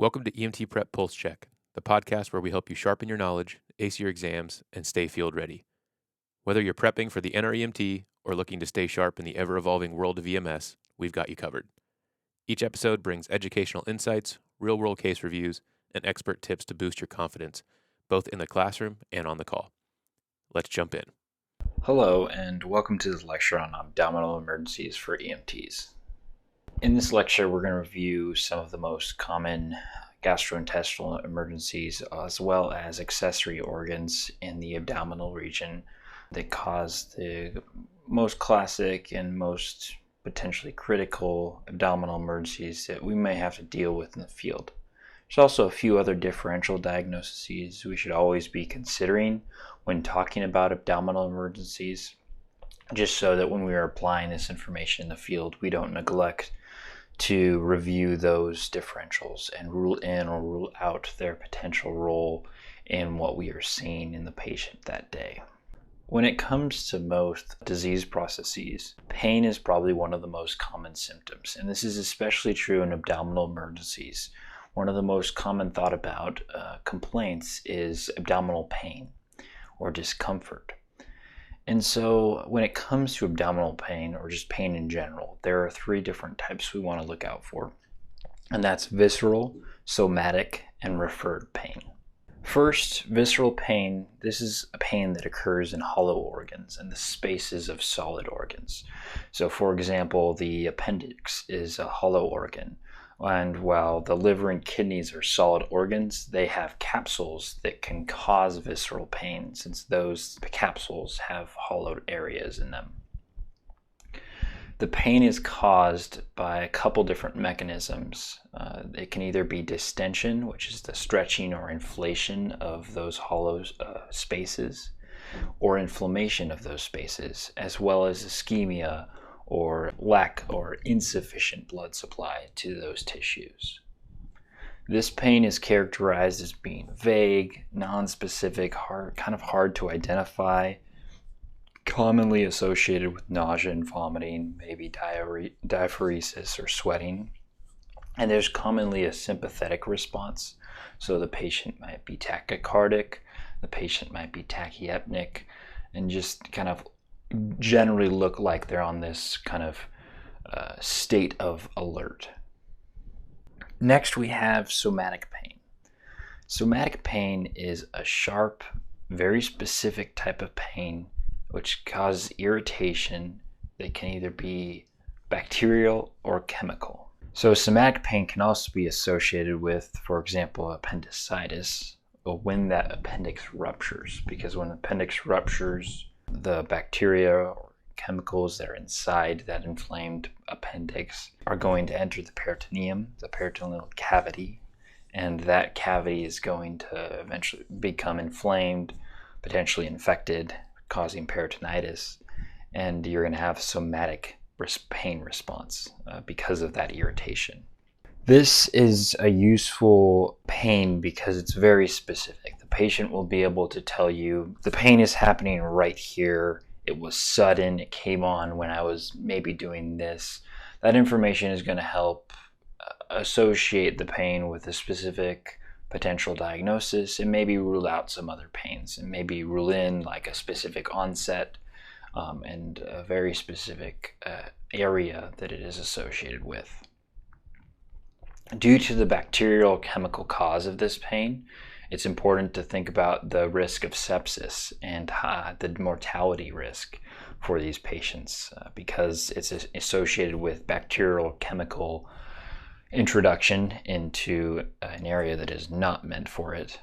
Welcome to EMTprep Pulse Check, the podcast where we help you sharpen your knowledge, ace your exams, and stay field ready. Whether you're prepping for the NREMT or looking to stay sharp in the ever-evolving world of EMS, we've got you covered. Each episode brings educational insights, real-world case reviews, and expert tips to boost your confidence, both in the classroom and on the call. Let's jump in. Hello, and welcome to this lecture on abdominal emergencies for EMTs. In this lecture, we're going to review some of the most common gastrointestinal emergencies, as well as accessory organs in the abdominal region that cause the most classic and most potentially critical abdominal emergencies that we may have to deal with in the field. There's also a few other differential diagnoses we should always be considering when talking about abdominal emergencies, just so that when we are applying this information in the field, we don't neglect to review those differentials and rule in or rule out their potential role in what we are seeing in the patient that day. When it comes to most disease processes, pain is probably one of the most common symptoms, and this is especially true in abdominal emergencies. One of the most common thought about complaints is abdominal pain or discomfort. And so when it comes to abdominal pain or just pain in general, there are three different types we want to look out for. And that's visceral, somatic, and referred pain. First, visceral pain. This is a pain that occurs in hollow organs and the spaces of solid organs. So for example, the appendix is a hollow organ. And while the liver and kidneys are solid organs, they have capsules that can cause visceral pain since those capsules have hollowed areas in them. The pain is caused by a couple different mechanisms. It can either be distension, which is the stretching or inflation of those hollow spaces, or inflammation of those spaces, as well as ischemia, or lack or insufficient blood supply to those tissues. This pain is characterized as being vague, non-specific, kind of hard to identify, commonly associated with nausea and vomiting, maybe diaphoresis or sweating. And there's commonly a sympathetic response. So the patient might be tachycardic, the patient might be tachyapneic, and just kind of generally look like they're on this kind of state of alert. Next, we have somatic pain. Somatic pain is a sharp, very specific type of pain which causes irritation that can either be bacterial or chemical. So somatic pain can also be associated with, for example, appendicitis, or when that appendix ruptures, because when the appendix ruptures, the bacteria or chemicals that are inside that inflamed appendix are going to enter the peritoneum, the peritoneal cavity, and that cavity is going to eventually become inflamed, potentially infected, causing peritonitis, and you're going to have somatic pain response because of that irritation. This is a useful pain because it's very specific. The patient will be able to tell you the pain is happening right here. It was sudden. It came on when I was maybe doing this. That information is going to help associate the pain with a specific potential diagnosis and maybe rule out some other pains and maybe rule in like a specific onset and a very specific area that it is associated with. Due to the bacterial chemical cause of this pain, it's important to think about the risk of sepsis and the mortality risk for these patients because it's associated with bacterial chemical introduction into an area that is not meant for it.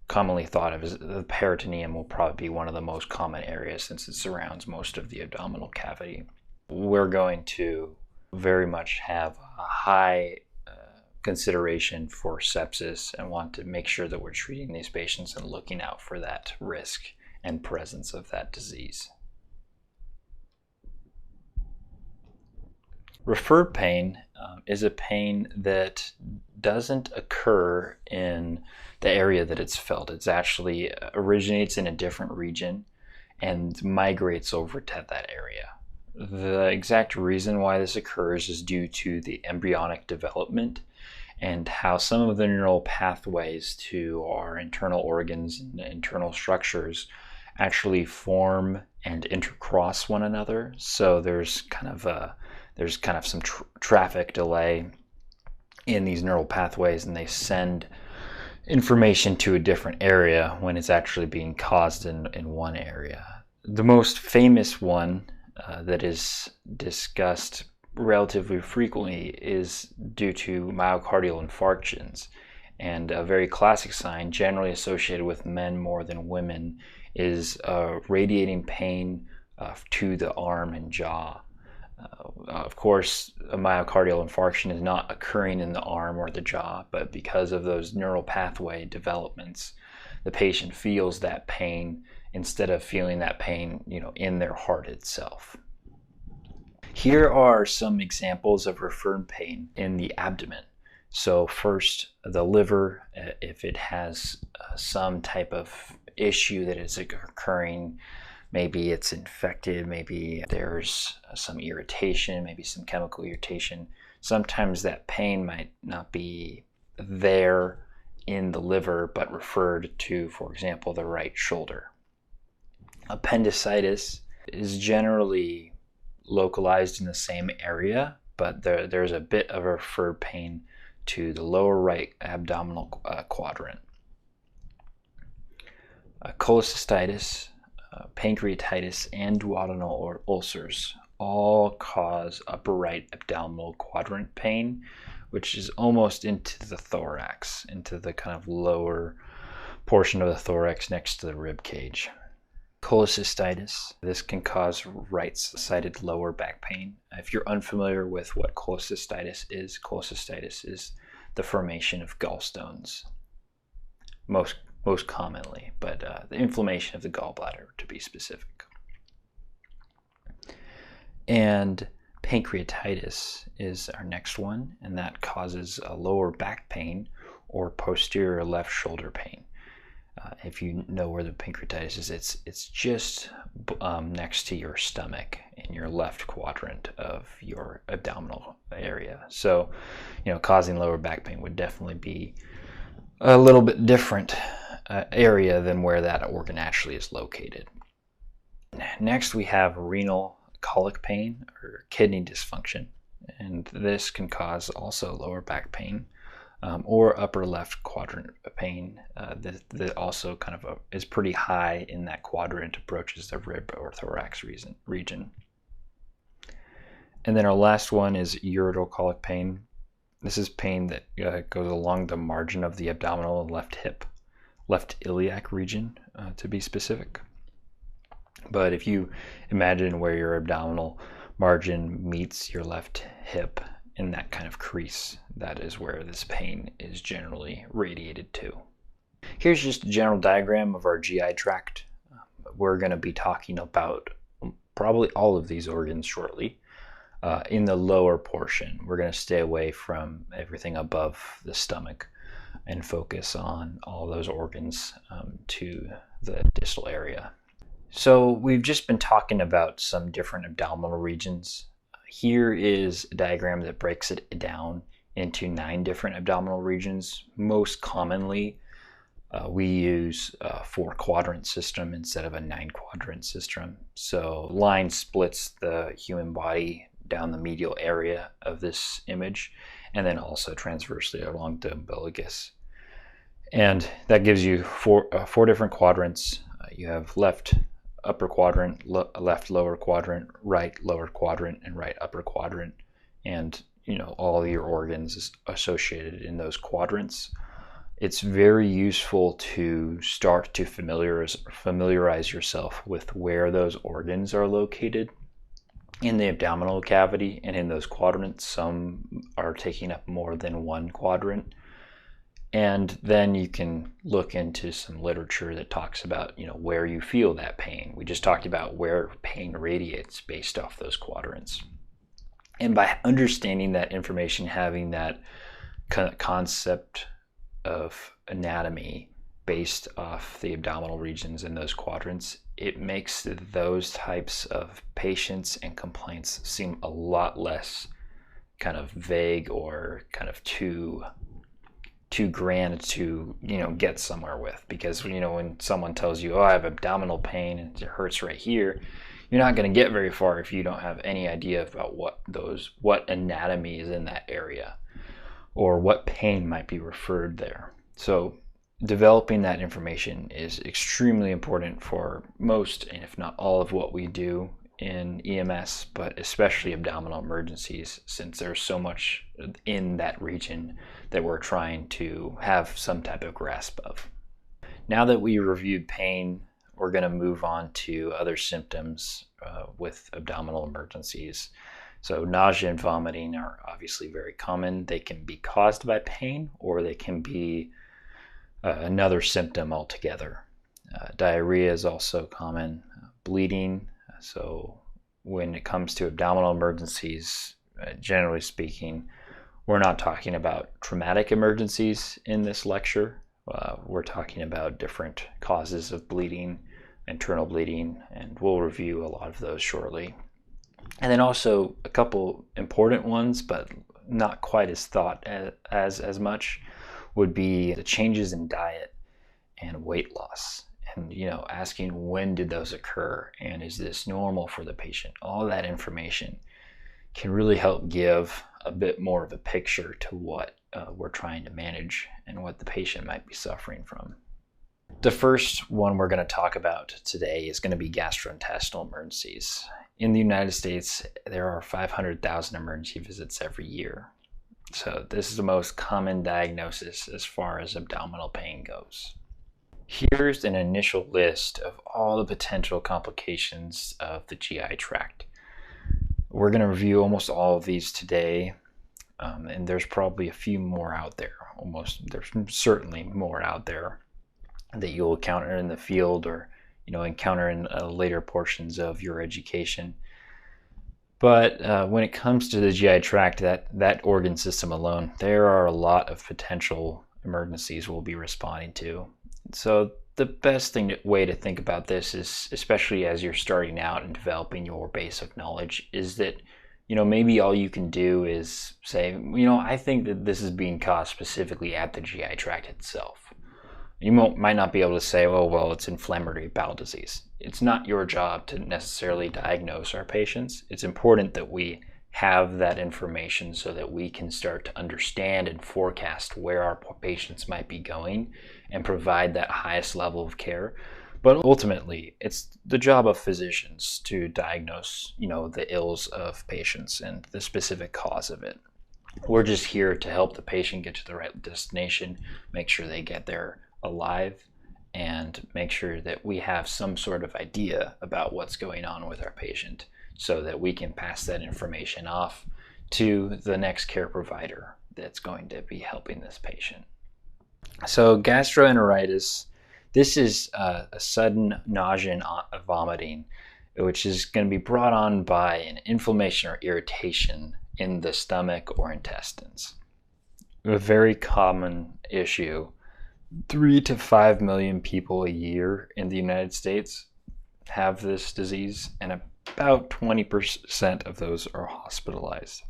Commonly thought of as the peritoneum will probably be one of the most common areas since it surrounds most of the abdominal cavity. We're going to very much have a high consideration for sepsis and want to make sure that we're treating these patients and looking out for that risk and presence of that disease. Referred pain is a pain that doesn't occur in the area that it's felt. It actually originates in a different region and migrates over to that area. The exact reason why this occurs is due to the embryonic development and how some of the neural pathways to our internal organs and internal structures actually form and intercross one another. So there's kind of some traffic delay in these neural pathways, and they send information to a different area when it's actually being caused in one area. The most famous one that is discussed relatively frequently is due to myocardial infarctions. And a very classic sign, generally associated with men more than women, is radiating pain to the arm and jaw. Of course, a myocardial infarction is not occurring in the arm or the jaw, but because of those neural pathway developments, the patient feels that pain instead of feeling that pain, in their heart itself. Here are some examples of referred pain in the abdomen. So first, the liver, if it has some type of issue that is occurring, maybe it's infected, maybe there's some irritation, maybe some chemical irritation. Sometimes that pain might not be there in the liver, but referred to, for example, the right shoulder. Appendicitis is generally localized in the same area, but there's a bit of a referred pain to the lower right abdominal quadrant. Cholecystitis, pancreatitis, and duodenal ulcers all cause upper right abdominal quadrant pain, which is almost into the thorax, into the kind of lower portion of the thorax next to the rib cage. Cholecystitis, this can cause right-sided lower back pain. If you're unfamiliar with what cholecystitis is the formation of gallstones, most commonly, but the inflammation of the gallbladder, to be specific. And pancreatitis is our next one, and that causes a lower back pain or posterior left shoulder pain. If you know where the pancreatitis is, it's just next to your stomach in your left quadrant of your abdominal area. So, causing lower back pain would definitely be a little bit different area than where that organ actually is located. Next, we have renal colic pain or kidney dysfunction, and this can cause also lower back pain. Or upper left quadrant pain that also kind of is pretty high in that quadrant, approaches the rib or thorax region. And then our last one is ureterocolic pain. This is pain that goes along the margin of the abdominal and left iliac region, to be specific. But if you imagine where your abdominal margin meets your left hip, in that kind of crease, that is where this pain is generally radiated to. Here's just a general diagram of our GI tract. We're going to be talking about probably all of these organs shortly. In the lower portion, we're going to stay away from everything above the stomach and focus on all those organs to the distal area. So we've just been talking about some different abdominal regions. Here is a diagram that breaks it down into 9 different abdominal regions. Most commonly, we use a 4-quadrant system instead of a 9-quadrant system. So line splits the human body down the medial area of this image, and then also transversely along the umbilicus. And that gives you four different quadrants. You have left upper quadrant, left lower quadrant, right lower quadrant, and right upper quadrant, and all your organs associated in those quadrants. It's very useful to start to familiarize yourself with where those organs are located in the abdominal cavity and in those quadrants. Some are taking up more than one quadrant. And then you can look into some literature that talks about, where you feel that pain. We just talked about where pain radiates based off those quadrants. And by understanding that information, having that concept of anatomy based off the abdominal regions in those quadrants, it makes those types of patients and complaints seem a lot less kind of vague or kind of too too grand to get somewhere with, because when someone tells you, oh, I have abdominal pain and it hurts right here, you're not going to get very far if you don't have any idea about what anatomy is in that area or what pain might be referred there. So developing that information is extremely important for most, and if not all, of what we do in EMS, but especially abdominal emergencies, since there's so much in that region that we're trying to have some type of grasp of. Now that we reviewed pain, we're going to move on to other symptoms with abdominal emergencies. So nausea and vomiting are obviously very common. They can be caused by pain, or they can be another symptom altogether. Diarrhea is also common. Bleeding. So when it comes to abdominal emergencies, generally speaking, we're not talking about traumatic emergencies in this lecture. We're talking about different causes of bleeding, internal bleeding, and we'll review a lot of those shortly. And then also a couple important ones, but not quite as thought as much, would be the changes in diet and weight loss. And asking, when did those occur, and is this normal for the patient? All that information can really help give a bit more of a picture to what we're trying to manage and what the patient might be suffering from. The first one we're going to talk about today is going to be gastrointestinal emergencies. In the United States, there are 500,000 emergency visits every year. So this is the most common diagnosis as far as abdominal pain goes. Here's an initial list of all the potential complications of the GI tract. We're going to review almost all of these today, and there's probably a few more out there. There's certainly more out there that you'll encounter in the field, or encounter in later portions of your education. But when it comes to the GI tract, that organ system alone, there are a lot of potential emergencies we'll be responding to. So the best way to think about this is, especially as you're starting out and developing your base of knowledge, is that maybe all you can do is say, I think that this is being caused specifically at the GI tract itself. You might not be able to say, oh, well, it's inflammatory bowel disease. It's not your job to necessarily diagnose our patients. It's important that we have that information so that we can start to understand and forecast where our patients might be going and provide that highest level of care. But ultimately, it's the job of physicians to diagnose, the ills of patients and the specific cause of it. We're just here to help the patient get to the right destination, make sure they get there alive, and make sure that we have some sort of idea about what's going on with our patient so that we can pass that information off to the next care provider that's going to be helping this patient. So gastroenteritis, this is a sudden nausea and vomiting, which is going to be brought on by an inflammation or irritation in the stomach or intestines. A very common issue. 3 to 5 million people a year in the United States have this disease, and about 20% of those are hospitalized.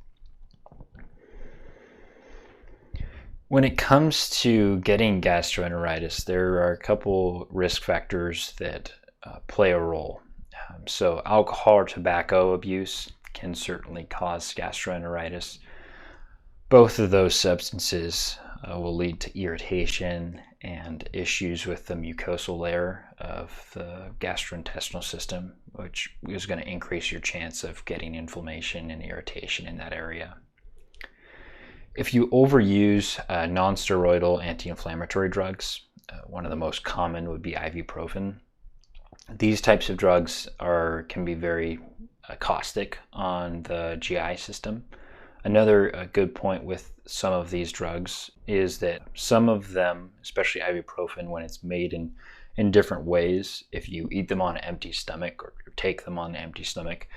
When it comes to getting gastroenteritis, there are a couple risk factors that play a role. So alcohol or tobacco abuse can certainly cause gastroenteritis. Both of those substances will lead to irritation and issues with the mucosal layer of the gastrointestinal system, which is going to increase your chance of getting inflammation and irritation in that area. If you overuse non-steroidal anti-inflammatory drugs, one of the most common would be ibuprofen. These types of drugs can be very caustic on the GI system. Another good point with some of these drugs is that some of them, especially ibuprofen, when it's made in different ways, if you eat them on an empty stomach or take them on an empty stomach,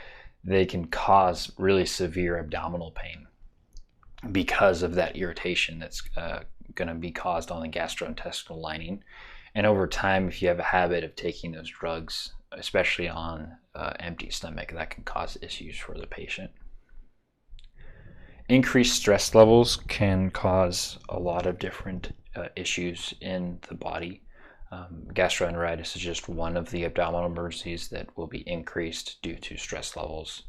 they can cause really severe abdominal pain because of that irritation that's going to be caused on the gastrointestinal lining. And over time, if you have a habit of taking those drugs, especially on empty stomach, that can cause issues for the patient. Increased stress levels can cause a lot of different issues in the body. Gastroenteritis is just one of the abdominal emergencies that will be increased due to stress levels.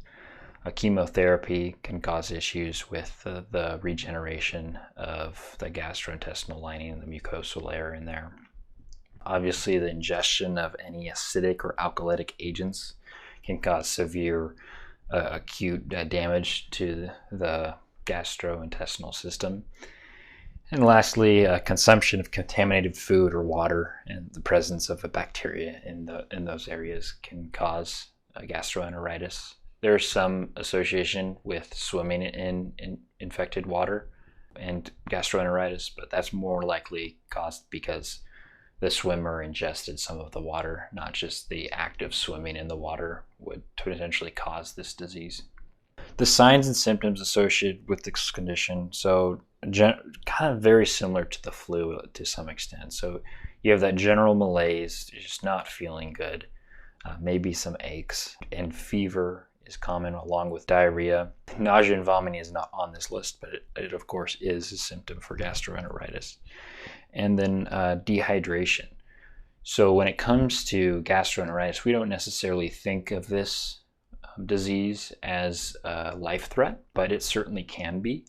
Chemotherapy can cause issues with the regeneration of the gastrointestinal lining and the mucosal layer in there. Obviously, the ingestion of any acidic or alkalitic agents can cause severe acute damage to the gastrointestinal system. And lastly, consumption of contaminated food or water and the presence of a bacteria in those areas can cause gastroenteritis. There's some association with swimming in infected water and gastroenteritis, but that's more likely caused because the swimmer ingested some of the water, not just the act of swimming in the water would potentially cause this disease. The signs and symptoms associated with this condition, so kind of very similar to the flu to some extent. So you have that general malaise, you're just not feeling good, maybe some aches, and fever is common along with diarrhea. Nausea and vomiting is not on this list, but it of course is a symptom for gastroenteritis. And then dehydration. So when it comes to gastroenteritis, we don't necessarily think of this disease as a life threat, but it certainly can be,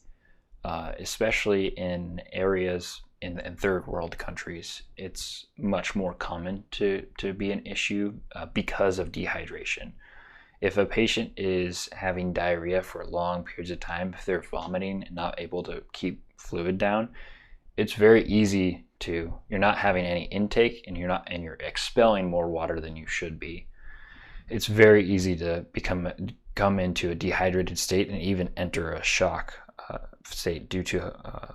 especially in areas in third world countries. It's much more common to be an issue because of dehydration. If a patient is having diarrhea for long periods of time, if they're vomiting and not able to keep fluid down, it's very easy you're not having any intake and you're expelling more water than you should be. It's very easy to come into a dehydrated state and even enter a shock state due to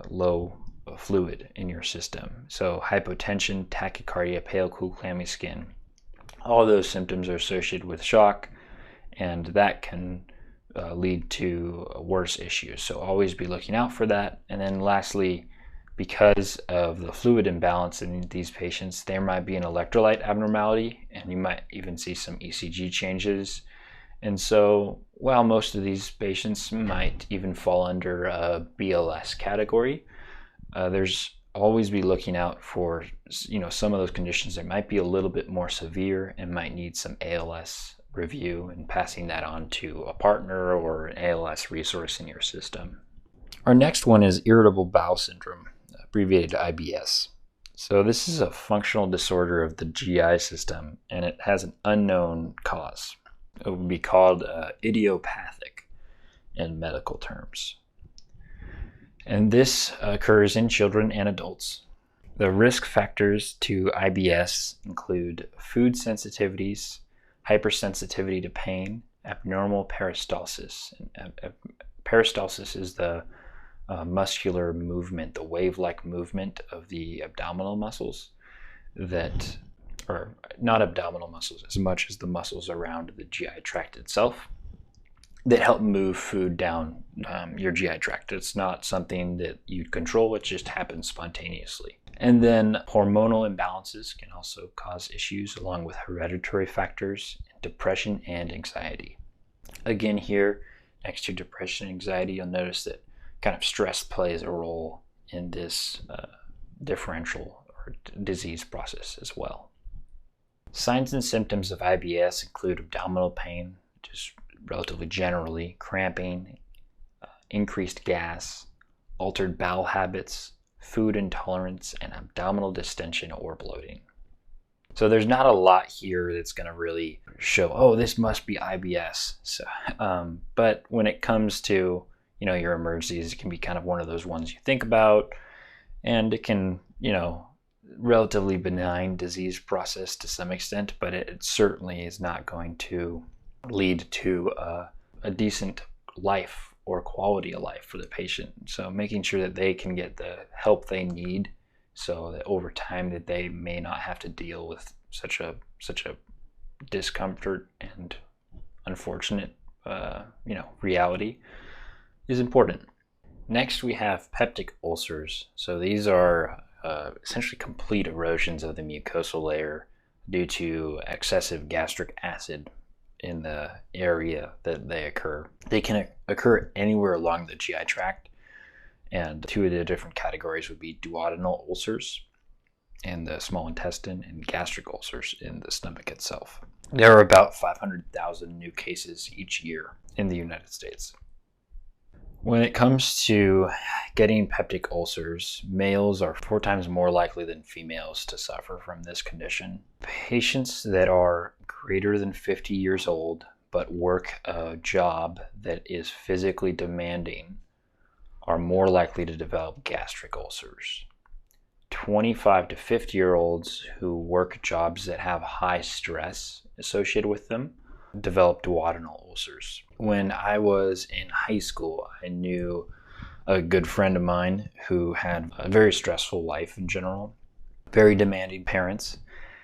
low fluid in your system. So hypotension, tachycardia, pale, cool, clammy skin, all those symptoms are associated with shock, and that can lead to worse issues. So always be looking out for that. And then lastly, because of the fluid imbalance in these patients, there might be an electrolyte abnormality, and you might even see some ECG changes. And so while most of these patients might even fall under a BLS category, there's always be looking out for some of those conditions that might be a little bit more severe and might need some ALS review and passing that on to a partner or an ALS resource in your system. Our next one is irritable bowel syndrome, abbreviated IBS. So this is a functional disorder of the GI system, and it has an unknown cause. It would be called idiopathic in medical terms. And this occurs in children and adults. The risk factors to IBS include food sensitivities, hypersensitivity to pain, abnormal peristalsis. Peristalsis is the muscular movement, the wave-like movement of the abdominal muscles or not abdominal muscles as much as the muscles around the GI tract itself that help move food down your GI tract. It's not something that you control, it just happens spontaneously. And then hormonal imbalances can also cause issues along with hereditary factors, depression and anxiety. Again here, next to depression and anxiety, you'll notice that kind of stress plays a role in this differential or disease process as well. Signs and symptoms of IBS include abdominal pain, just relatively generally, cramping, increased gas, altered bowel habits, food intolerance, and abdominal distension or bloating. So there's not a lot here that's going to really show, oh, this must be IBS. So, but when it comes to your emergencies, it can be kind of one of those ones you think about, and it can, relatively benign disease process to some extent, but it certainly is not going to lead to a decent life or quality of life for the patient. So making sure that they can get the help they need so that over time that they may not have to deal with such a discomfort and unfortunate reality is important. Next, we have peptic ulcers. So these are essentially complete erosions of the mucosal layer due to excessive gastric acid in the area that they occur. They can occur anywhere along the GI tract, and two of the different categories would be duodenal ulcers in the small intestine and gastric ulcers in the stomach itself. There are about 500,000 new cases each year in the United States. When it comes to getting peptic ulcers, males are 4 times more likely than females to suffer from this condition. Patients that are greater than 50 years old but work a job that is physically demanding are more likely to develop gastric ulcers. 25 to 50-year-olds who work jobs that have high stress associated with them develop duodenal ulcers. When I was in high school, I knew a good friend of mine who had a very stressful life in general, very demanding parents,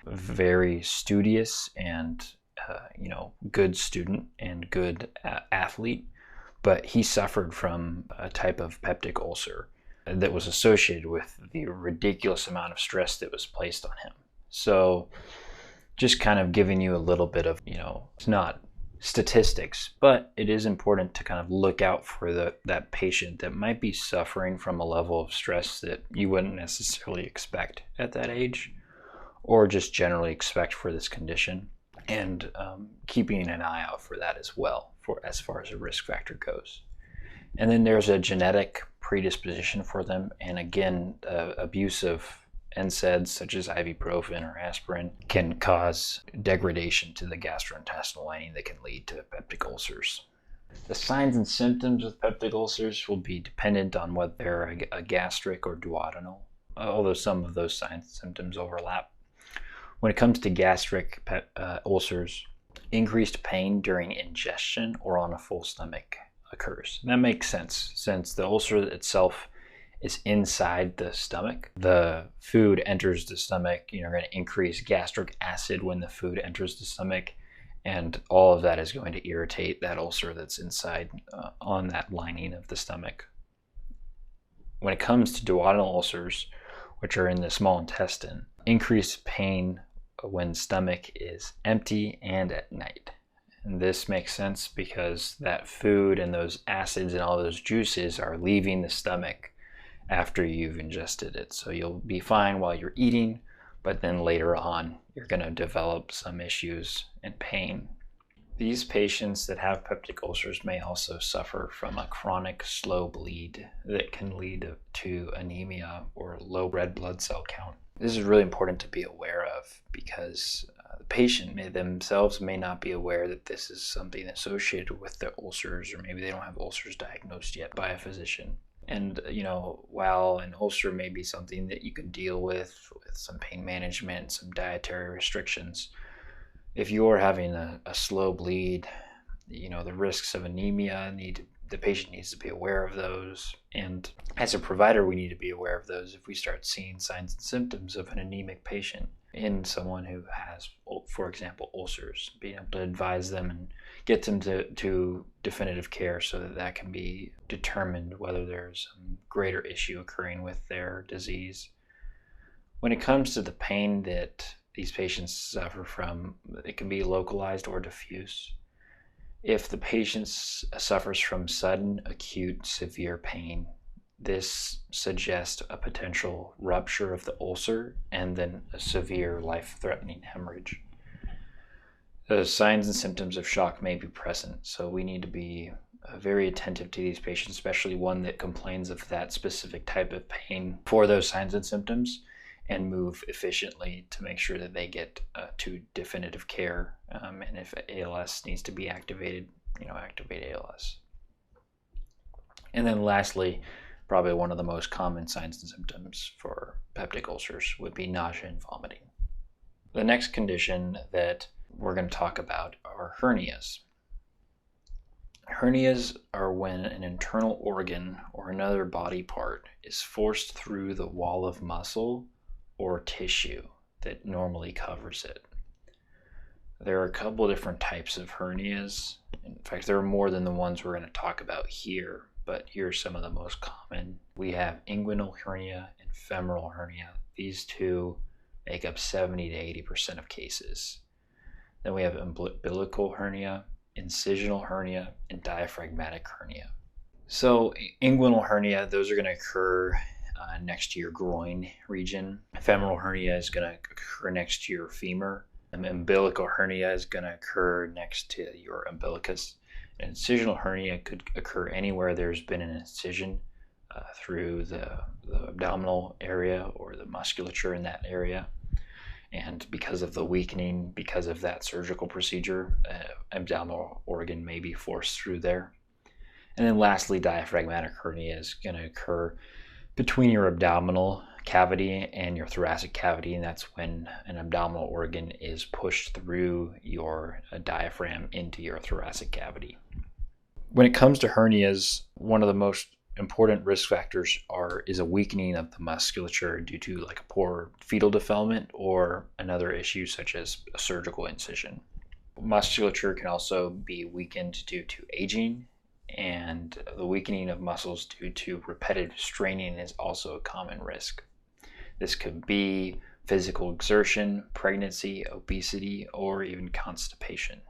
very studious and good student and good athlete, but he suffered from a type of peptic ulcer that was associated with the ridiculous amount of stress that was placed on him. So just kind of giving you a little bit of, it's not statistics, but it is important to kind of look out for that patient that might be suffering from a level of stress that you wouldn't necessarily expect at that age, or just generally expect for this condition, and keeping an eye out for that as well, for as far as a risk factor goes. And then there's a genetic predisposition for them, and again, abuse of NSAIDs such as ibuprofen or aspirin can cause degradation to the gastrointestinal lining that can lead to peptic ulcers. The signs and symptoms of peptic ulcers will be dependent on whether they're a gastric or duodenal, although some of those signs and symptoms overlap. When it comes to gastric ulcers, increased pain during ingestion or on a full stomach occurs. And that makes sense, since the ulcer itself is inside the stomach. The food enters the stomach, you're going to increase gastric acid when the food enters the stomach, and all of that is going to irritate that ulcer that's inside on that lining of the stomach. When it comes to duodenal ulcers, which are in the small intestine, increased pain when stomach is empty and at night. And this makes sense because that food and those acids and all those juices are leaving the stomach after you've ingested it. So you'll be fine while you're eating, but then later on you're going to develop some issues and pain. These patients that have peptic ulcers may also suffer from a chronic slow bleed that can lead to anemia or low red blood cell count. This is really important to be aware of because the patient themselves may not be aware that this is something associated with their ulcers, or maybe they don't have ulcers diagnosed yet by a physician. And, while an ulcer may be something that you can deal with some pain management, some dietary restrictions, if you're having a slow bleed, the risks of anemia the patient needs to be aware of those. And as a provider, we need to be aware of those if we start seeing signs and symptoms of an anemic patient in someone who has, for example, ulcers, being able to advise them and get them to definitive care so that can be determined whether there's some greater issue occurring with their disease. When it comes to the pain that these patients suffer from, it can be localized or diffuse. If the patient suffers from sudden, acute, severe pain, this suggests a potential rupture of the ulcer and then a severe life-threatening hemorrhage. The signs and symptoms of shock may be present, so we need to be very attentive to these patients, especially one that complains of that specific type of pain, for those signs and symptoms, and move efficiently to make sure that they get to definitive care. And if ALS needs to be activated, activate ALS. And then lastly, probably one of the most common signs and symptoms for peptic ulcers would be nausea and vomiting. The next condition that we're going to talk about are hernias. Hernias are when an internal organ or another body part is forced through the wall of muscle or tissue that normally covers it. There are a couple different types of hernias. In fact, there are more than the ones we're going to talk about here, but here are some of the most common. We have inguinal hernia and femoral hernia. These two make up 70 to 80% of cases. Then we have umbilical hernia, incisional hernia, and diaphragmatic hernia. So inguinal hernia, those are going to occur next to your groin region. Femoral hernia is going to occur next to your femur. Umbilical hernia is going to occur next to your umbilicus. An incisional hernia could occur anywhere there's been an incision through the abdominal area or the musculature in that area. And because of the weakening, because of that surgical procedure, abdominal organ may be forced through there. And then lastly, diaphragmatic hernia is going to occur between your abdominal cavity and your thoracic cavity, and that's when an abdominal organ is pushed through your diaphragm into your thoracic cavity. When it comes to hernias, one of the most important risk factors is a weakening of the musculature due to like a poor fetal development or another issue such as a surgical incision. Musculature can also be weakened due to aging, and the weakening of muscles due to repetitive straining is also a common risk. This could be physical exertion, pregnancy, obesity, or even constipation.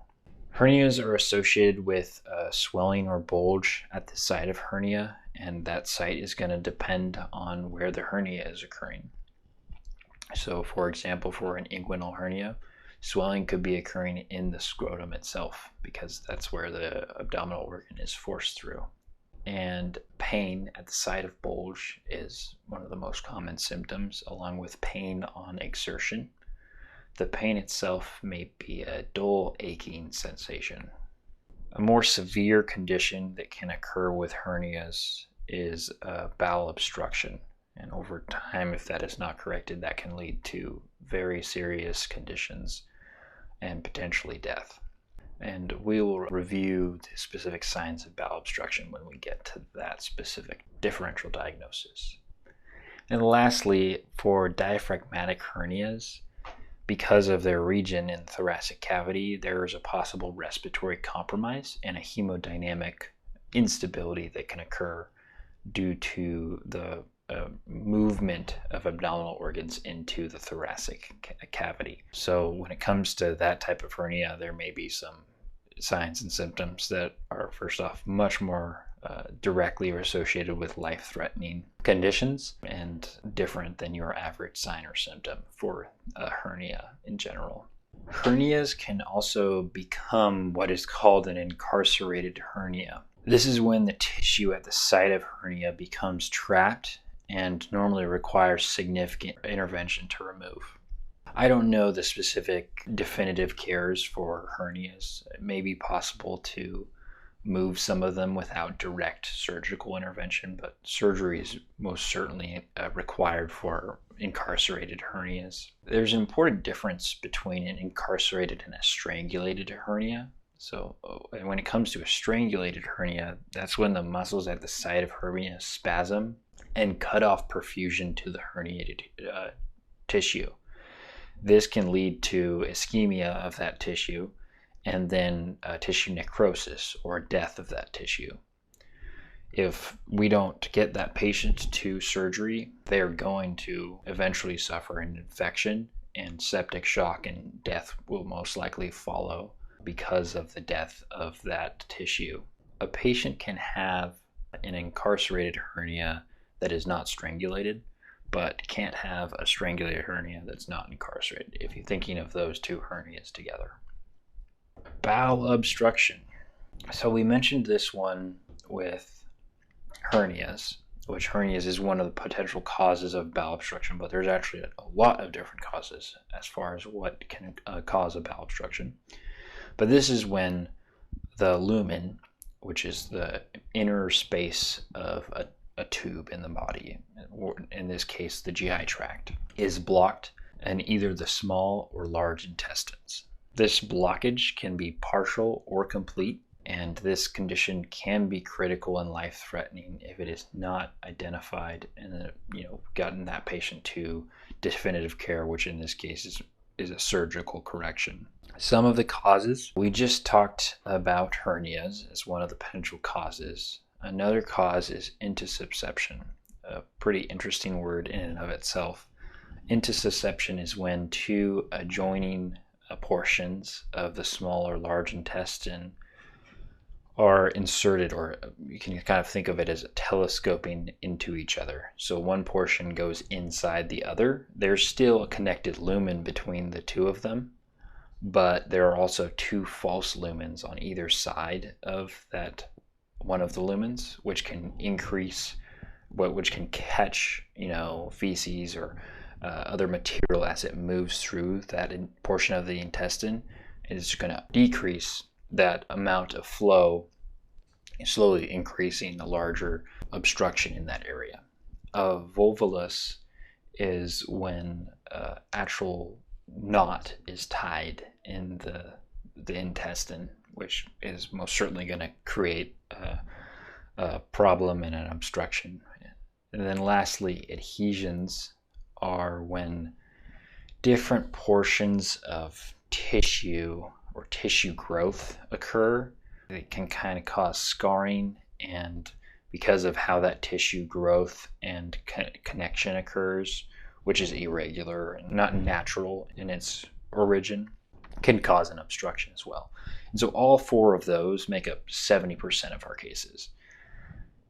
Hernias are associated with swelling or bulge at the site of hernia, and that site is going to depend on where the hernia is occurring. So, for example, for an inguinal hernia, swelling could be occurring in the scrotum itself because that's where the abdominal organ is forced through. And pain at the site of bulge is one of the most common symptoms, along with pain on exertion. The pain itself may be a dull, aching sensation. A more severe condition that can occur with hernias is bowel obstruction. And over time, if that is not corrected, that can lead to very serious conditions and potentially death. And we will review the specific signs of bowel obstruction when we get to that specific differential diagnosis. And lastly, for diaphragmatic hernias, because of their region in the thoracic cavity, there is a possible respiratory compromise and a hemodynamic instability that can occur due to the movement of abdominal organs into the thoracic cavity. So when it comes to that type of hernia, there may be some signs and symptoms that are, first off, much more directly associated with life-threatening conditions and different than your average sign or symptom for a hernia in general. Hernias can also become what is called an incarcerated hernia. This is when the tissue at the site of hernia becomes trapped and normally requires significant intervention to remove. I don't know the specific definitive cares for hernias. It may be possible to move some of them without direct surgical intervention, but surgery is most certainly required for incarcerated hernias. There's an important difference between an incarcerated and a strangulated hernia. So when it comes to a strangulated hernia, that's when the muscles at the site of hernia spasm and cut off perfusion to the herniated tissue. This can lead to ischemia of that tissue and then tissue necrosis or death of that tissue. If we don't get that patient to surgery, they're going to eventually suffer an infection, and septic shock and death will most likely follow because of the death of that tissue. A patient can have an incarcerated hernia that is not strangulated, but can't have a strangulated hernia that's not incarcerated, if you're thinking of those two hernias together. Bowel obstruction. So we mentioned this one with hernias, which hernias is one of the potential causes of bowel obstruction, but there's actually a lot of different causes as far as what can cause a bowel obstruction. But this is when the lumen, which is the inner space of a tube in the body, or in this case the GI tract, is blocked in either the small or large intestines. This blockage can be partial or complete, and this condition can be critical and life-threatening if it is not identified and gotten that patient to definitive care, which in this case is a surgical correction. Some of the causes, we just talked about hernias as one of the potential causes. Another cause is intussusception, a pretty interesting word in and of itself. Intussusception is when two adjoining portions of the small or large intestine are inserted, or you can kind of think of it as telescoping into each other. So one portion goes inside the other. There's still a connected lumen between the two of them, but there are also two false lumens on either side of that one of the lumens, which can increase, which can catch, feces or other material as it moves through that portion of the intestine. It's going to decrease that amount of flow, slowly increasing a larger obstruction in that area. A volvulus is when actual knot is tied in the intestine, which is most certainly going to create a problem and an obstruction. And then lastly, adhesions are when different portions of tissue or tissue growth occur. It can kind of cause scarring, and because of how that tissue growth and connection occurs, which is irregular and not natural in its origin, can cause an obstruction as well. And so all four of those make up 70% of our cases.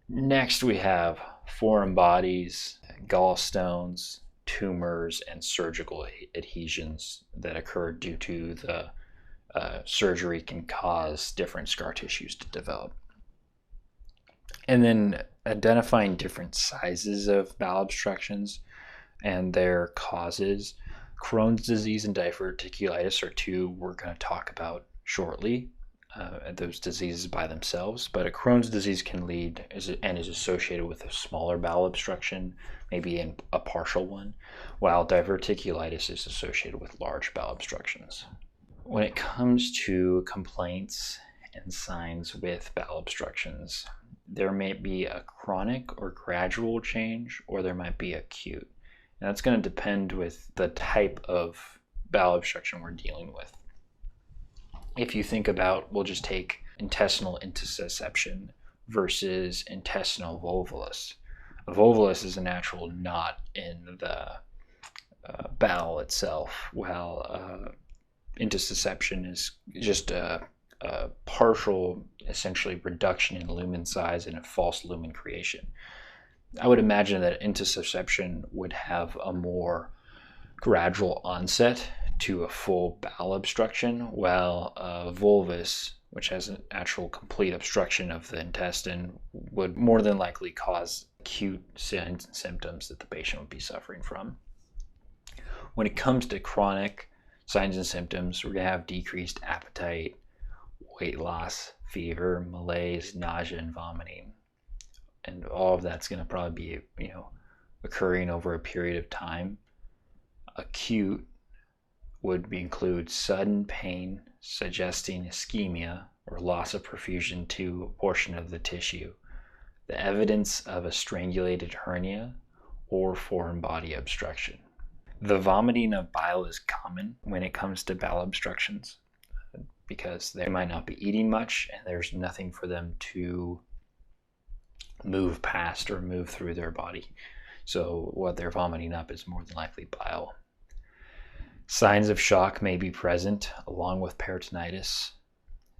Next, we have foreign bodies, gallstones, tumors, and surgical adhesions that occur due to the surgery can cause different scar tissues to develop. And then identifying different sizes of bowel obstructions and their causes. Crohn's disease and diverticulitis are two we're going to talk about shortly, those diseases by themselves. But a Crohn's disease can lead and is associated with a smaller bowel obstruction, maybe in a partial one, while diverticulitis is associated with large bowel obstructions. When it comes to complaints and signs with bowel obstructions, there may be a chronic or gradual change, or there might be acute. And that's going to depend with the type of bowel obstruction we're dealing with. If you think about, we'll just take intestinal intussusception versus intestinal volvulus. A volvulus is an actual knot in the bowel itself, while intussusception is just a partial, essentially, reduction in lumen size and a false lumen creation. I would imagine that intussusception would have a more gradual onset to a full bowel obstruction, while volvus, which has an actual complete obstruction of the intestine, would more than likely cause acute signs and symptoms that the patient would be suffering from. When it comes to chronic signs and symptoms, we're going to have decreased appetite, weight loss, fever, malaise, nausea, and vomiting. And all of that's going to probably be, occurring over a period of time. Acute would include sudden pain suggesting ischemia or loss of perfusion to a portion of the tissue, the evidence of a strangulated hernia, or foreign body obstruction. The vomiting of bile is common when it comes to bowel obstructions because they might not be eating much and there's nothing for them to move past or move through their body. So what they're vomiting up is more than likely bile. Signs of shock may be present along with peritonitis.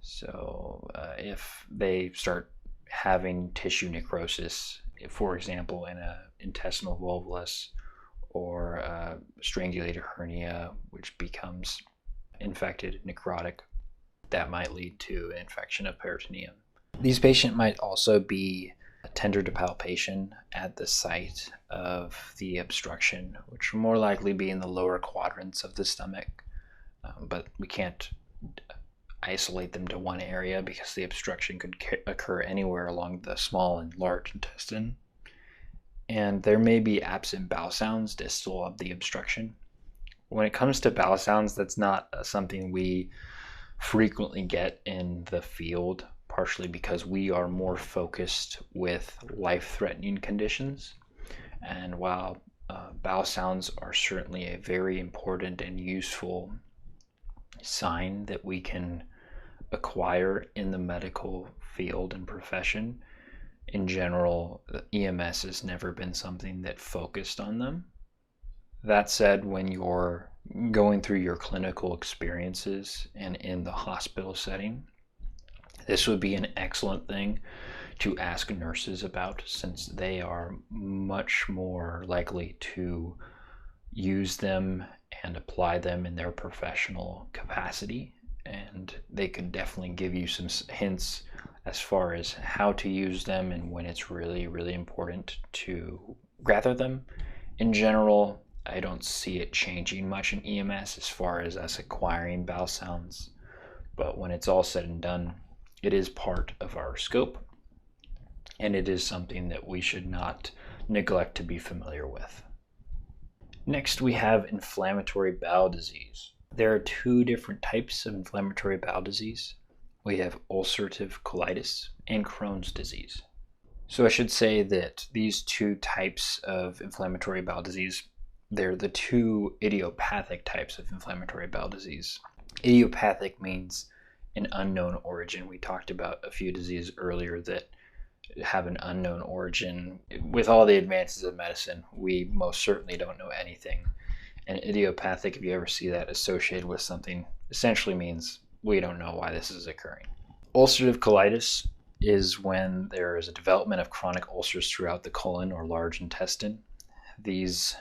So if they start having tissue necrosis, for example, in an intestinal volvulus or a strangulated hernia, which becomes infected, necrotic, that might lead to an infection of peritoneum. These patients might also be tender to palpation at the site of the obstruction, which will more likely be in the lower quadrants of the stomach, but we can't isolate them to one area because the obstruction could occur anywhere along the small and large intestine. And there may be absent bowel sounds distal of the obstruction. When it comes to bowel sounds, that's not something we frequently get in the field, partially because we are more focused with life-threatening conditions. And while bowel sounds are certainly a very important and useful sign that we can acquire in the medical field and profession, in general, EMS has never been something that focused on them. That said, when you're going through your clinical experiences and in the hospital setting, this would be an excellent thing to ask nurses about, since they are much more likely to use them and apply them in their professional capacity. And they can definitely give you some hints as far as how to use them and when it's really, really important to gather them. In general, I don't see it changing much in EMS as far as us acquiring bowel sounds, but when it's all said and done, it is part of our scope, and it is something that we should not neglect to be familiar with. Next, we have inflammatory bowel disease. There are two different types of inflammatory bowel disease. We have ulcerative colitis and Crohn's disease. So I should say that these two types of inflammatory bowel disease, they're the two idiopathic types of inflammatory bowel disease. Idiopathic means an unknown origin. We talked about a few diseases earlier that have an unknown origin. With all the advances of medicine, we most certainly don't know anything. And idiopathic, if you ever see that associated with something, essentially means we don't know why this is occurring. Ulcerative colitis is when there is a development of chronic ulcers throughout the colon or large intestine. These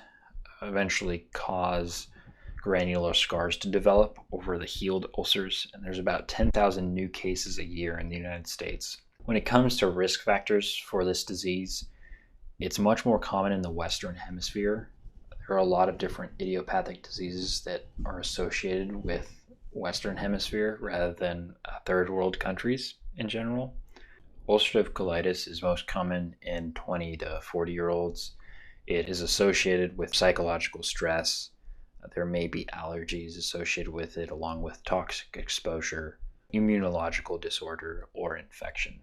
eventually cause granular scars to develop over the healed ulcers, and there's about 10,000 new cases a year in the United States. When it comes to risk factors for this disease, it's much more common in the Western Hemisphere. There are a lot of different idiopathic diseases that are associated with Western Hemisphere rather than third world countries in general. Ulcerative colitis is most common in 20 to 40-year-olds. It is associated with psychological stress. There may be allergies associated with it, along with toxic exposure, immunological disorder, or infection.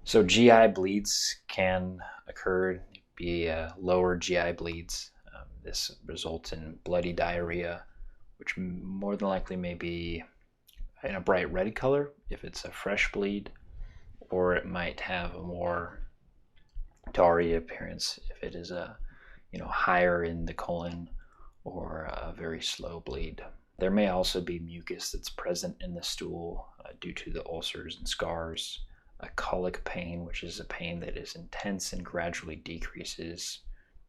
So GI bleeds can occur, be lower GI bleeds. This results in bloody diarrhea, which more than likely may be in a bright red color if it's a fresh bleed, or it might have a more tarry appearance if it is a higher in the colon or a very slow bleed. There may also be mucus that's present in the stool due to the ulcers and scars. A colic pain, which is a pain that is intense and gradually decreases,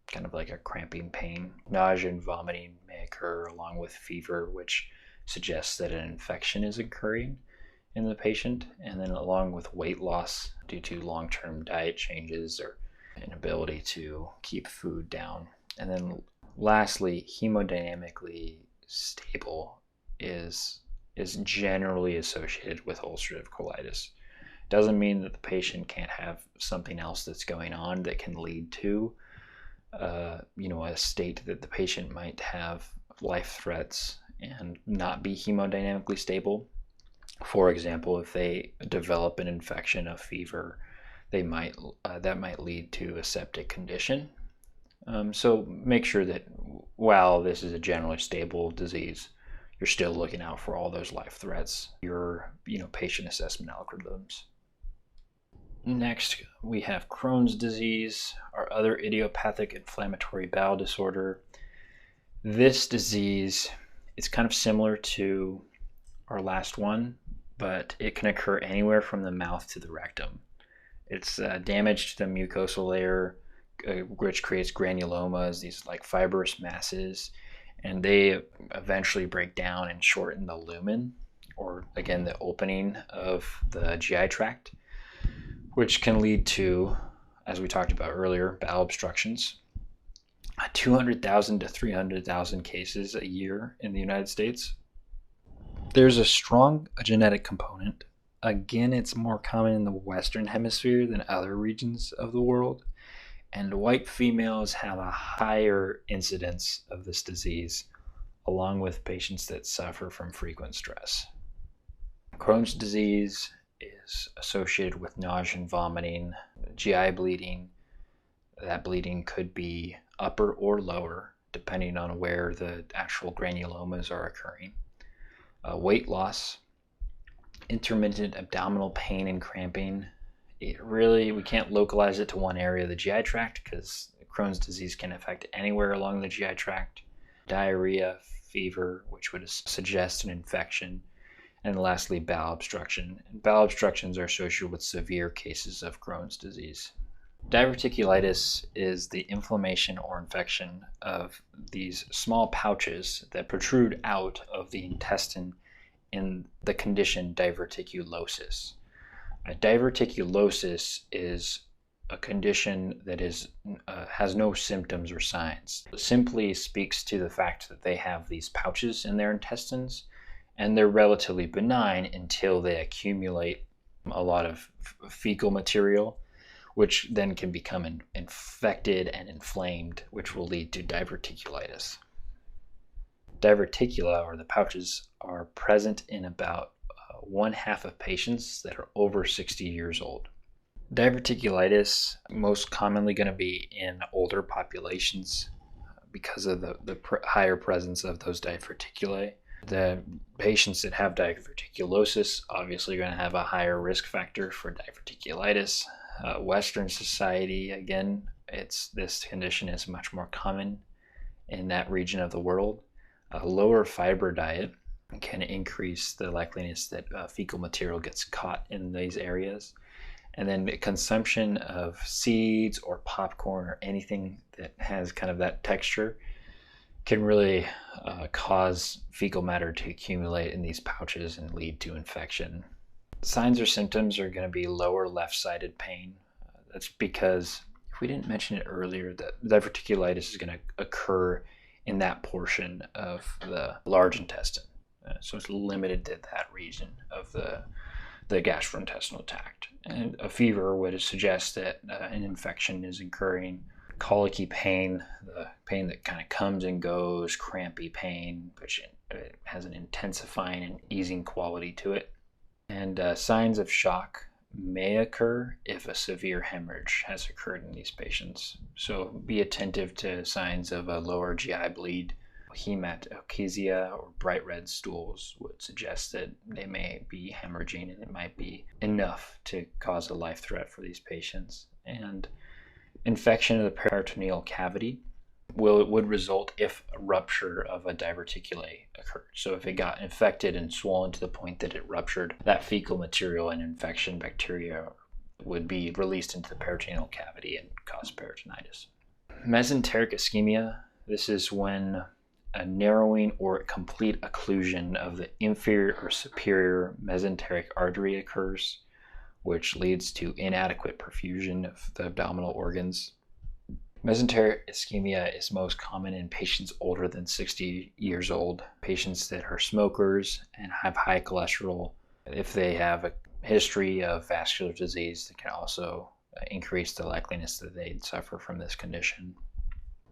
kind of like a cramping pain. Nausea and vomiting may occur along with fever, which suggests that an infection is occurring in the patient, and then along with weight loss due to long-term diet changes or inability to keep food down. And then lastly, hemodynamically stable is generally associated with ulcerative colitis. Doesn't mean that the patient can't have something else that's going on that can lead to a state that the patient might have life threats and not be hemodynamically stable. For example, if they develop an infection, a fever, that might lead to a septic condition. So make sure that while this is a generally stable disease, you're still looking out for all those life threats, your patient assessment algorithms. Next, we have Crohn's disease, our other idiopathic inflammatory bowel disorder. This disease is kind of similar to our last one, but it can occur anywhere from the mouth to the rectum. It's damage to the mucosal layer, which creates granulomas, these like fibrous masses, and they eventually break down and shorten the lumen, or again, the opening of the GI tract, which can lead to, as we talked about earlier, bowel obstructions. 200,000 to 300,000 cases a year in the United States. There's a strong genetic component. Again, it's more common in the Western Hemisphere than other regions of the world, and white females have a higher incidence of this disease, along with patients that suffer from frequent stress. Crohn's disease is associated with nausea and vomiting, GI bleeding. That bleeding could be upper or lower, depending on where the actual granulomas are occurring. Weight loss, intermittent abdominal pain and cramping. We can't localize it to one area of the GI tract because Crohn's disease can affect anywhere along the GI tract. Diarrhea, fever, which would suggest an infection, and lastly, bowel obstruction. And bowel obstructions are associated with severe cases of Crohn's disease. Diverticulitis is the inflammation or infection of these small pouches that protrude out of the intestine in the condition diverticulosis. Diverticulosis is a condition that has no symptoms or signs. It simply speaks to the fact that they have these pouches in their intestines, and they're relatively benign until they accumulate a lot of fecal material, which then can become infected and inflamed, which will lead to diverticulitis. Diverticula, or the pouches, are present in about 1/2 of patients that are over 60 years old. Diverticulitis most commonly going to be in older populations because of the higher presence of those diverticulae. The patients that have diverticulosis obviously are going to have a higher risk factor for diverticulitis. Western society, again, this condition is much more common in that region of the world. A lower fiber diet can increase the likeliness that fecal material gets caught in these areas. And then consumption of seeds or popcorn or anything that has kind of that texture can really cause fecal matter to accumulate in these pouches and lead to infection. Signs or symptoms are going to be lower left-sided pain. That's because, if we didn't mention it earlier, that diverticulitis is going to occur in that portion of the large intestine. So it's limited to that region of the gastrointestinal tract. And a fever would suggest that an infection is occurring. Colicky pain, the pain that kind of comes and goes, crampy pain, which has an intensifying and easing quality to it. And signs of shock may occur if a severe hemorrhage has occurred in these patients. So be attentive to signs of a lower GI bleed. Hematochezia or bright red stools would suggest that they may be hemorrhaging, and it might be enough to cause a life threat for these patients. And infection of the peritoneal cavity would result if a rupture of a diverticulae occurred. So if it got infected and swollen to the point that it ruptured, that fecal material and infection bacteria would be released into the peritoneal cavity and cause peritonitis. Mesenteric ischemia, this is when a narrowing or complete occlusion of the inferior or superior mesenteric artery occurs, which leads to inadequate perfusion of the abdominal organs. Mesenteric ischemia is most common in patients older than 60 years old, patients that are smokers and have high cholesterol. If they have a history of vascular disease, it can also increase the likeliness that they'd suffer from this condition.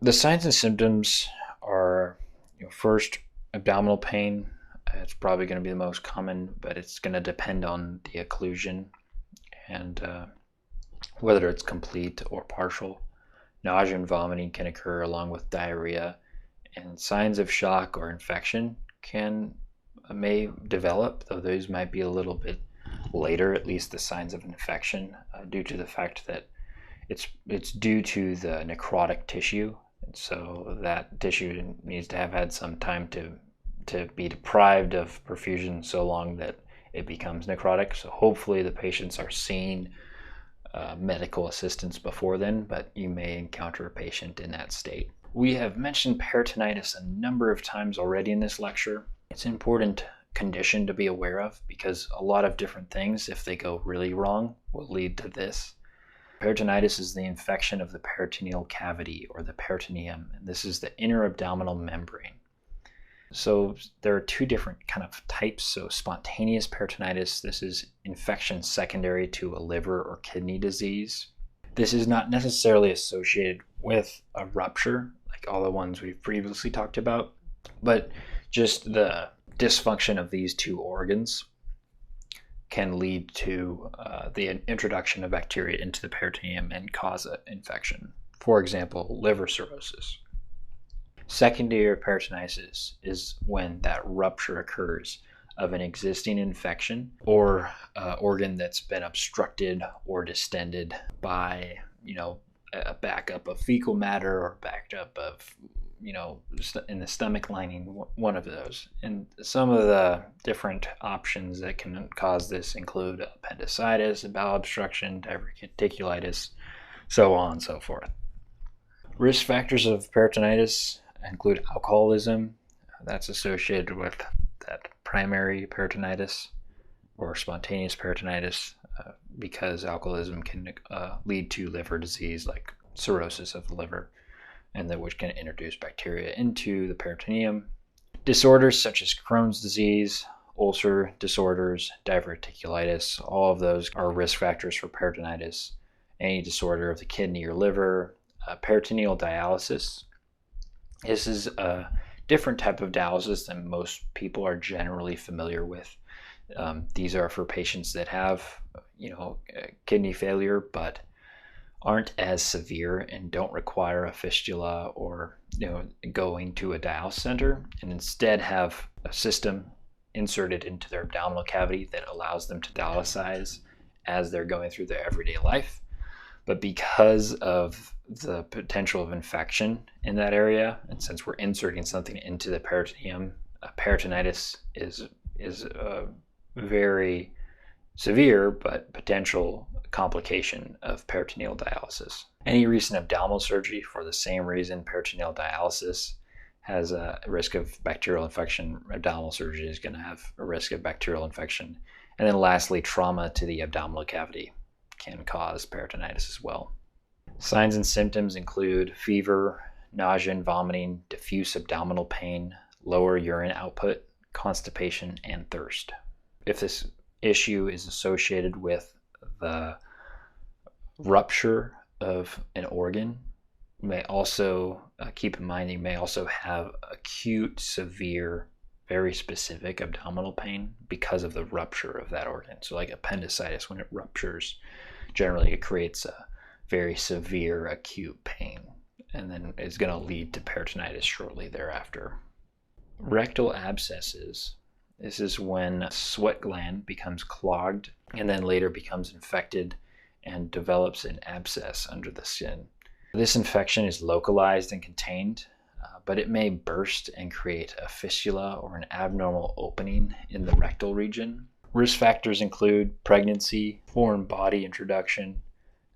The signs and symptoms are, first, abdominal pain. It's probably going to be the most common, but it's going to depend on the occlusion and whether it's complete or partial. Nausea and vomiting can occur along with diarrhea, and signs of shock or infection may develop, though those might be a little bit later, at least the signs of infection, due to the fact that it's due to the necrotic tissue. And so that tissue needs to have had some time to be deprived of perfusion so long that it becomes necrotic. So hopefully the patients are seeing medical assistance before then, but you may encounter a patient in that state. We have mentioned peritonitis a number of times already in this lecture. It's an important condition to be aware of because a lot of different things, if they go really wrong, will lead to this. Peritonitis is the infection of the peritoneal cavity or the peritoneum, and this is the inner abdominal membrane. So there are two different kind of types. So spontaneous peritonitis, this is infection secondary to a liver or kidney disease. This is not necessarily associated with a rupture, like all the ones we've previously talked about, but just the dysfunction of these two organs can lead to the introduction of bacteria into the peritoneum and cause an infection. For example, liver cirrhosis. Secondary peritonitis is when that rupture occurs of an existing infection or organ that's been obstructed or distended by, a backup of fecal matter or backup of in the stomach lining, one of those. And some of the different options that can cause this include appendicitis, bowel obstruction, diverticulitis, so on and so forth. Risk factors of peritonitis include alcoholism. That's associated with that primary peritonitis or spontaneous peritonitis because alcoholism can lead to liver disease like cirrhosis of the liver, and that which can introduce bacteria into the peritoneum. Disorders such as Crohn's disease, ulcer disorders, diverticulitis, all of those are risk factors for peritonitis. Any disorder of the kidney or liver, peritoneal dialysis. This is a different type of dialysis than most people are generally familiar with. These are for patients that have, kidney failure, but aren't as severe and don't require a fistula or, going to a dialysis center, and instead have a system inserted into their abdominal cavity that allows them to dialyze as they're going through their everyday life. But because of the potential of infection in that area, and since we're inserting something into the peritoneum, peritonitis is a very severe but potential complication of peritoneal dialysis. Any recent abdominal surgery for the same reason, peritoneal dialysis, has a risk of bacterial infection. Abdominal surgery is going to have a risk of bacterial infection. And then lastly, trauma to the abdominal cavity can cause peritonitis as well. Signs and symptoms include fever, nausea and vomiting, diffuse abdominal pain, lower urine output, constipation, and thirst. If this issue is associated with the rupture of an organ, you may also keep in mind you may also have acute, severe, very specific abdominal pain because of the rupture of that organ. So like appendicitis, when it ruptures, generally it creates a very severe acute pain, and then it's going to lead to peritonitis shortly thereafter. Rectal abscesses. This is when a sweat gland becomes clogged and then later becomes infected and develops an abscess under the skin. This infection is localized and contained, but it may burst and create a fistula or an abnormal opening in the rectal region. Risk factors include pregnancy, foreign body introduction,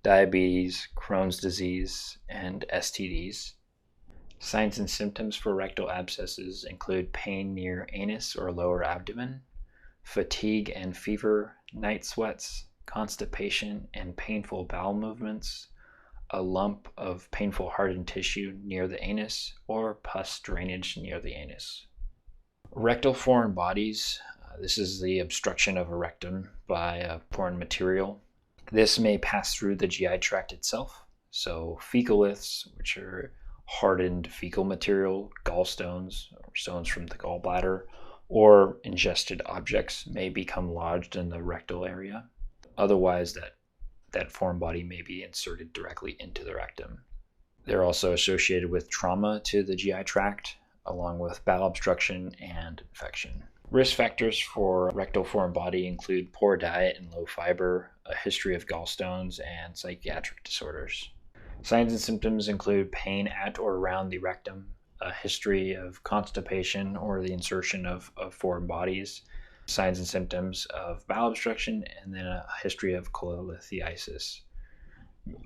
diabetes, Crohn's disease, and STDs. Signs and symptoms for rectal abscesses include pain near anus or lower abdomen, fatigue and fever, night sweats, constipation and painful bowel movements, a lump of painful hardened tissue near the anus, or pus drainage near the anus. Rectal foreign bodies. This is the obstruction of a rectum by a foreign material. This may pass through the GI tract itself. So fecaliths, which are hardened fecal material, gallstones, or stones from the gallbladder, or ingested objects may become lodged in the rectal area. Otherwise, that foreign body may be inserted directly into the rectum. They're also associated with trauma to the GI tract, along with bowel obstruction and infection. Risk factors for rectal foreign body include poor diet and low fiber, a history of gallstones, and psychiatric disorders. Signs and symptoms include pain at or around the rectum, a history of constipation or the insertion of foreign bodies, signs and symptoms of bowel obstruction, and then a history of cholelithiasis.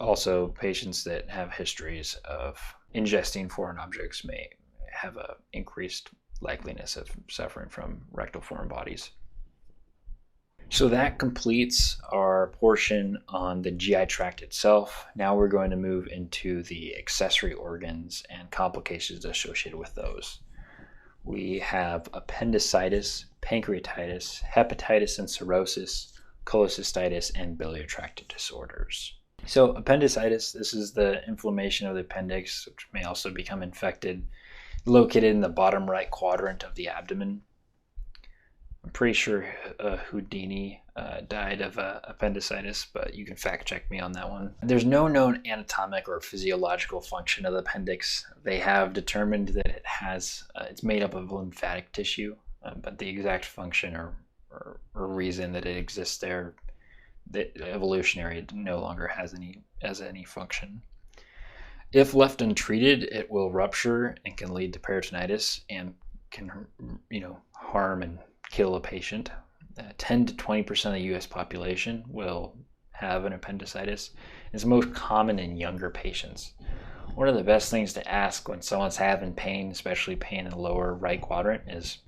Also, patients that have histories of ingesting foreign objects may have an increased likeliness of suffering from rectal foreign bodies. So that completes our portion on the GI tract itself. Now we're going to move into the accessory organs and complications associated with those. We have appendicitis, pancreatitis, hepatitis and cirrhosis, cholecystitis, and biliary tract disorders. So appendicitis, this is the inflammation of the appendix, which may also become infected, located in the bottom right quadrant of the abdomen. I'm pretty sure Houdini died of appendicitis, but you can fact check me on that one. There's no known anatomic or physiological function of the appendix. They have determined that it's made up of lymphatic tissue, but the exact function or reason that it exists there, the evolutionary, no longer has any function. If left untreated, it will rupture and can lead to peritonitis and can, harm and kill a patient. 10 to 20% of the U.S. population will have an appendicitis. It's most common in younger patients. One of the best things to ask when someone's having pain, especially pain in the lower right quadrant, is,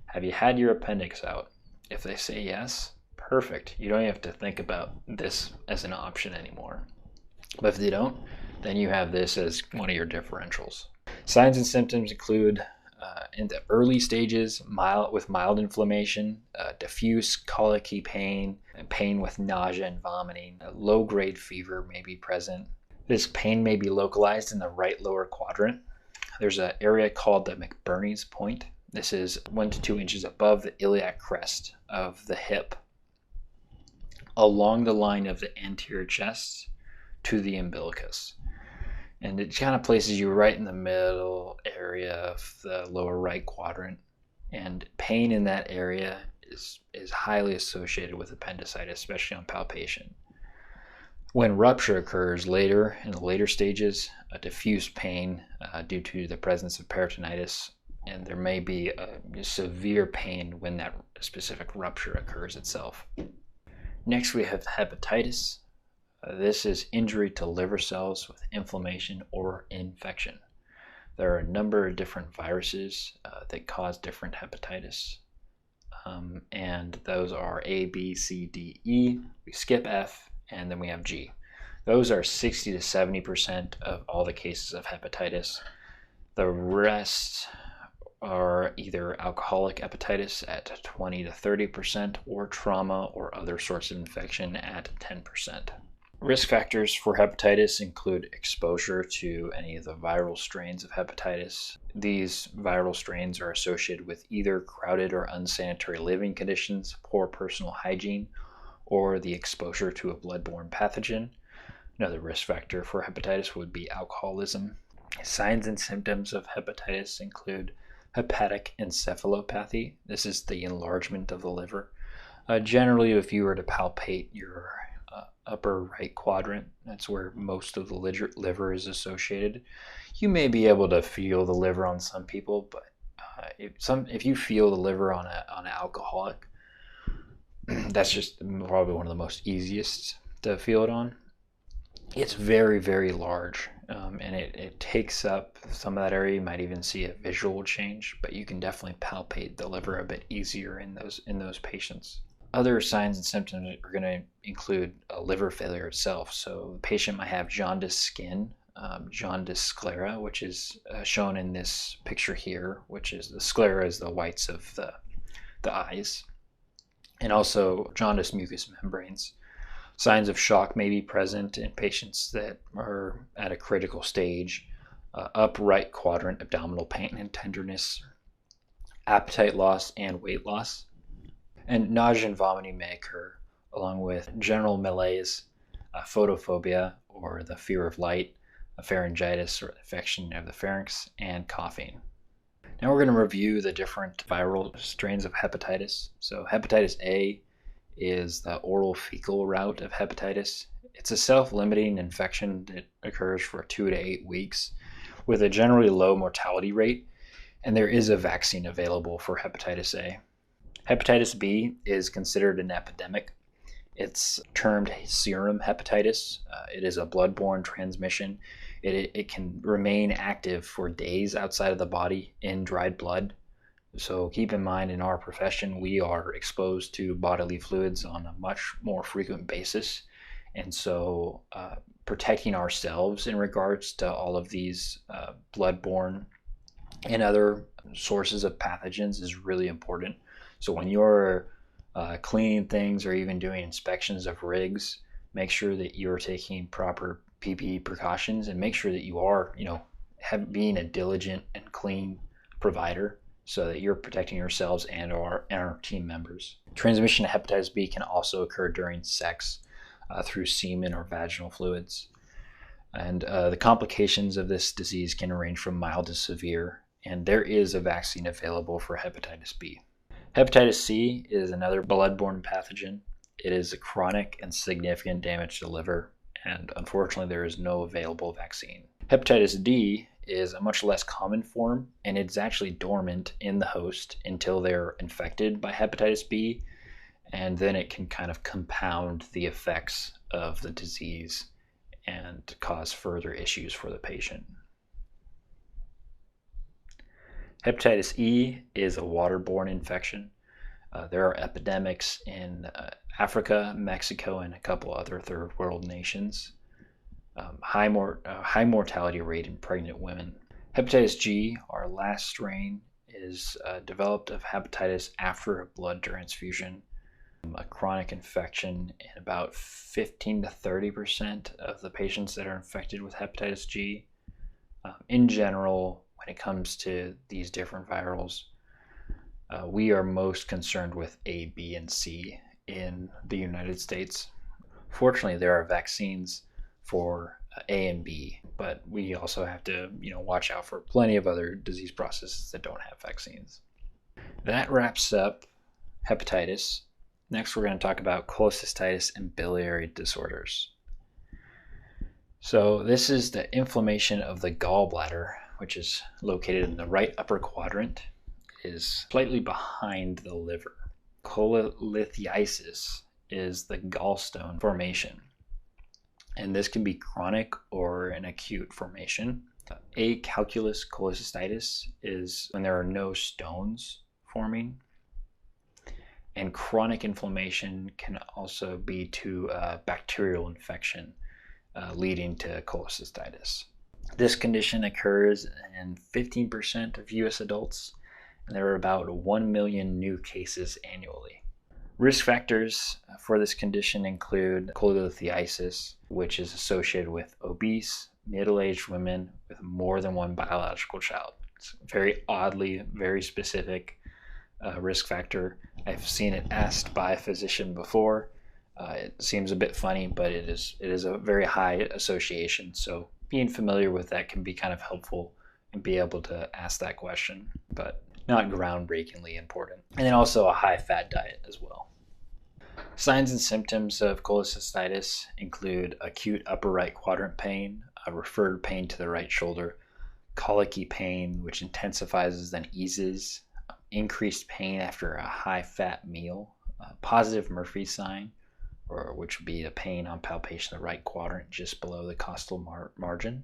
have you had your appendix out? If they say yes, perfect. You don't have to think about this as an option anymore. But if they don't, then you have this as one of your differentials. Signs and symptoms include, in the early stages, mild inflammation, diffuse colicky pain, and pain with nausea and vomiting. A low-grade fever may be present. This pain may be localized in the right lower quadrant. There's an area called the McBurney's point. This is 1 to 2 inches above the iliac crest of the hip, along the line of the anterior chest to the umbilicus. And it kind of places you right in the middle area of the lower right quadrant. And pain in that area is highly associated with appendicitis, especially on palpation. When rupture occurs later, in the later stages, a diffuse pain due to the presence of peritonitis, and there may be a severe pain when that specific rupture occurs itself. Next, we have hepatitis. This is injury to liver cells with inflammation or infection. There are a number of different viruses that cause different hepatitis, and those are A, B, C, D, E. We skip F, and then we have G. Those are 60 to 70% of all the cases of hepatitis. The rest are either alcoholic hepatitis at 20 to 30%, or trauma or other sorts of infection at 10%. Risk factors for hepatitis include exposure to any of the viral strains of hepatitis. These viral strains are associated with either crowded or unsanitary living conditions, poor personal hygiene, or the exposure to a bloodborne pathogen. Another risk factor for hepatitis would be alcoholism. Signs and symptoms of hepatitis include hepatic encephalopathy. This is the enlargement of the liver. Generally, if you were to palpate your upper right quadrant, that's where most of the liver is associated. You may be able to feel the liver on some people, but if you feel the liver on an alcoholic, that's just probably one of the most easiest to feel it on. It's very, very large, and it takes up some of that area. You might even see a visual change, but you can definitely palpate the liver a bit easier in those patients. Other signs and symptoms are going to include liver failure itself. So the patient might have jaundiced skin, jaundice sclera, which is shown in this picture here, which is the sclera is the whites of the eyes, and also jaundiced mucous membranes. Signs of shock may be present in patients that are at a critical stage. Up right quadrant abdominal pain and tenderness, appetite loss and weight loss. And nausea and vomiting may occur, along with general malaise, photophobia, or the fear of light, a pharyngitis, or infection of the pharynx, and coughing. Now we're going to review the different viral strains of hepatitis. So hepatitis A is the oral fecal route of hepatitis. It's a self-limiting infection that occurs for 2 to 8 weeks with a generally low mortality rate, and there is a vaccine available for hepatitis A. Hepatitis B is considered an epidemic. It's termed serum hepatitis. It is a bloodborne transmission. It can remain active for days outside of the body in dried blood. So keep in mind, in our profession, we are exposed to bodily fluids on a much more frequent basis. And so protecting ourselves in regards to all of these bloodborne and other sources of pathogens is really important. So when you're cleaning things or even doing inspections of rigs, make sure that you're taking proper PPE precautions, and make sure that you are, being a diligent and clean provider so that you're protecting yourselves and our team members. Transmission of hepatitis B can also occur during sex through semen or vaginal fluids. And the complications of this disease can range from mild to severe, and there is a vaccine available for hepatitis B. Hepatitis C is another bloodborne pathogen. It is a chronic and significant damage to the liver, and unfortunately there is no available vaccine. Hepatitis D is a much less common form, and it's actually dormant in the host until they're infected by hepatitis B, and then it can kind of compound the effects of the disease and cause further issues for the patient. Hepatitis E is a waterborne infection. There are epidemics in Africa, Mexico, and a couple other third world nations. High mortality rate in pregnant women. Hepatitis G, our last strain, is developed of hepatitis after a blood transfusion. A chronic infection in about 15 to 30% of the patients that are infected with hepatitis G. In general, when it comes to these different virals, we are most concerned with A, B, and C in the United States. Fortunately, there are vaccines for A and B, but we also have to, watch out for plenty of other disease processes that don't have vaccines. That wraps up hepatitis. Next, we're going to talk about cholecystitis and biliary disorders. So this is the inflammation of the gallbladder, which is located in the right upper quadrant, is slightly behind the liver. Cholelithiasis is the gallstone formation, and this can be chronic or an acute formation. Acalculous cholecystitis is when there are no stones forming. And chronic inflammation can also be to bacterial infection, leading to cholecystitis. This condition occurs in 15% of US adults, and there are about 1 million new cases annually. Risk factors for this condition include cholelithiasis, which is associated with obese, middle-aged women with more than one biological child. It's very oddly, very specific risk factor. I've seen it asked by a physician before. It seems a bit funny, but it is a very high association. So being familiar with that can be kind of helpful and be able to ask that question, but not groundbreakingly important. And then also a high fat diet as well. Signs and symptoms of cholecystitis include acute upper right quadrant pain, a referred pain to the right shoulder, colicky pain, which intensifies then eases, increased pain after a high-fat meal, positive Murphy's sign, or which would be the pain on palpation of the right quadrant just below the costal margin,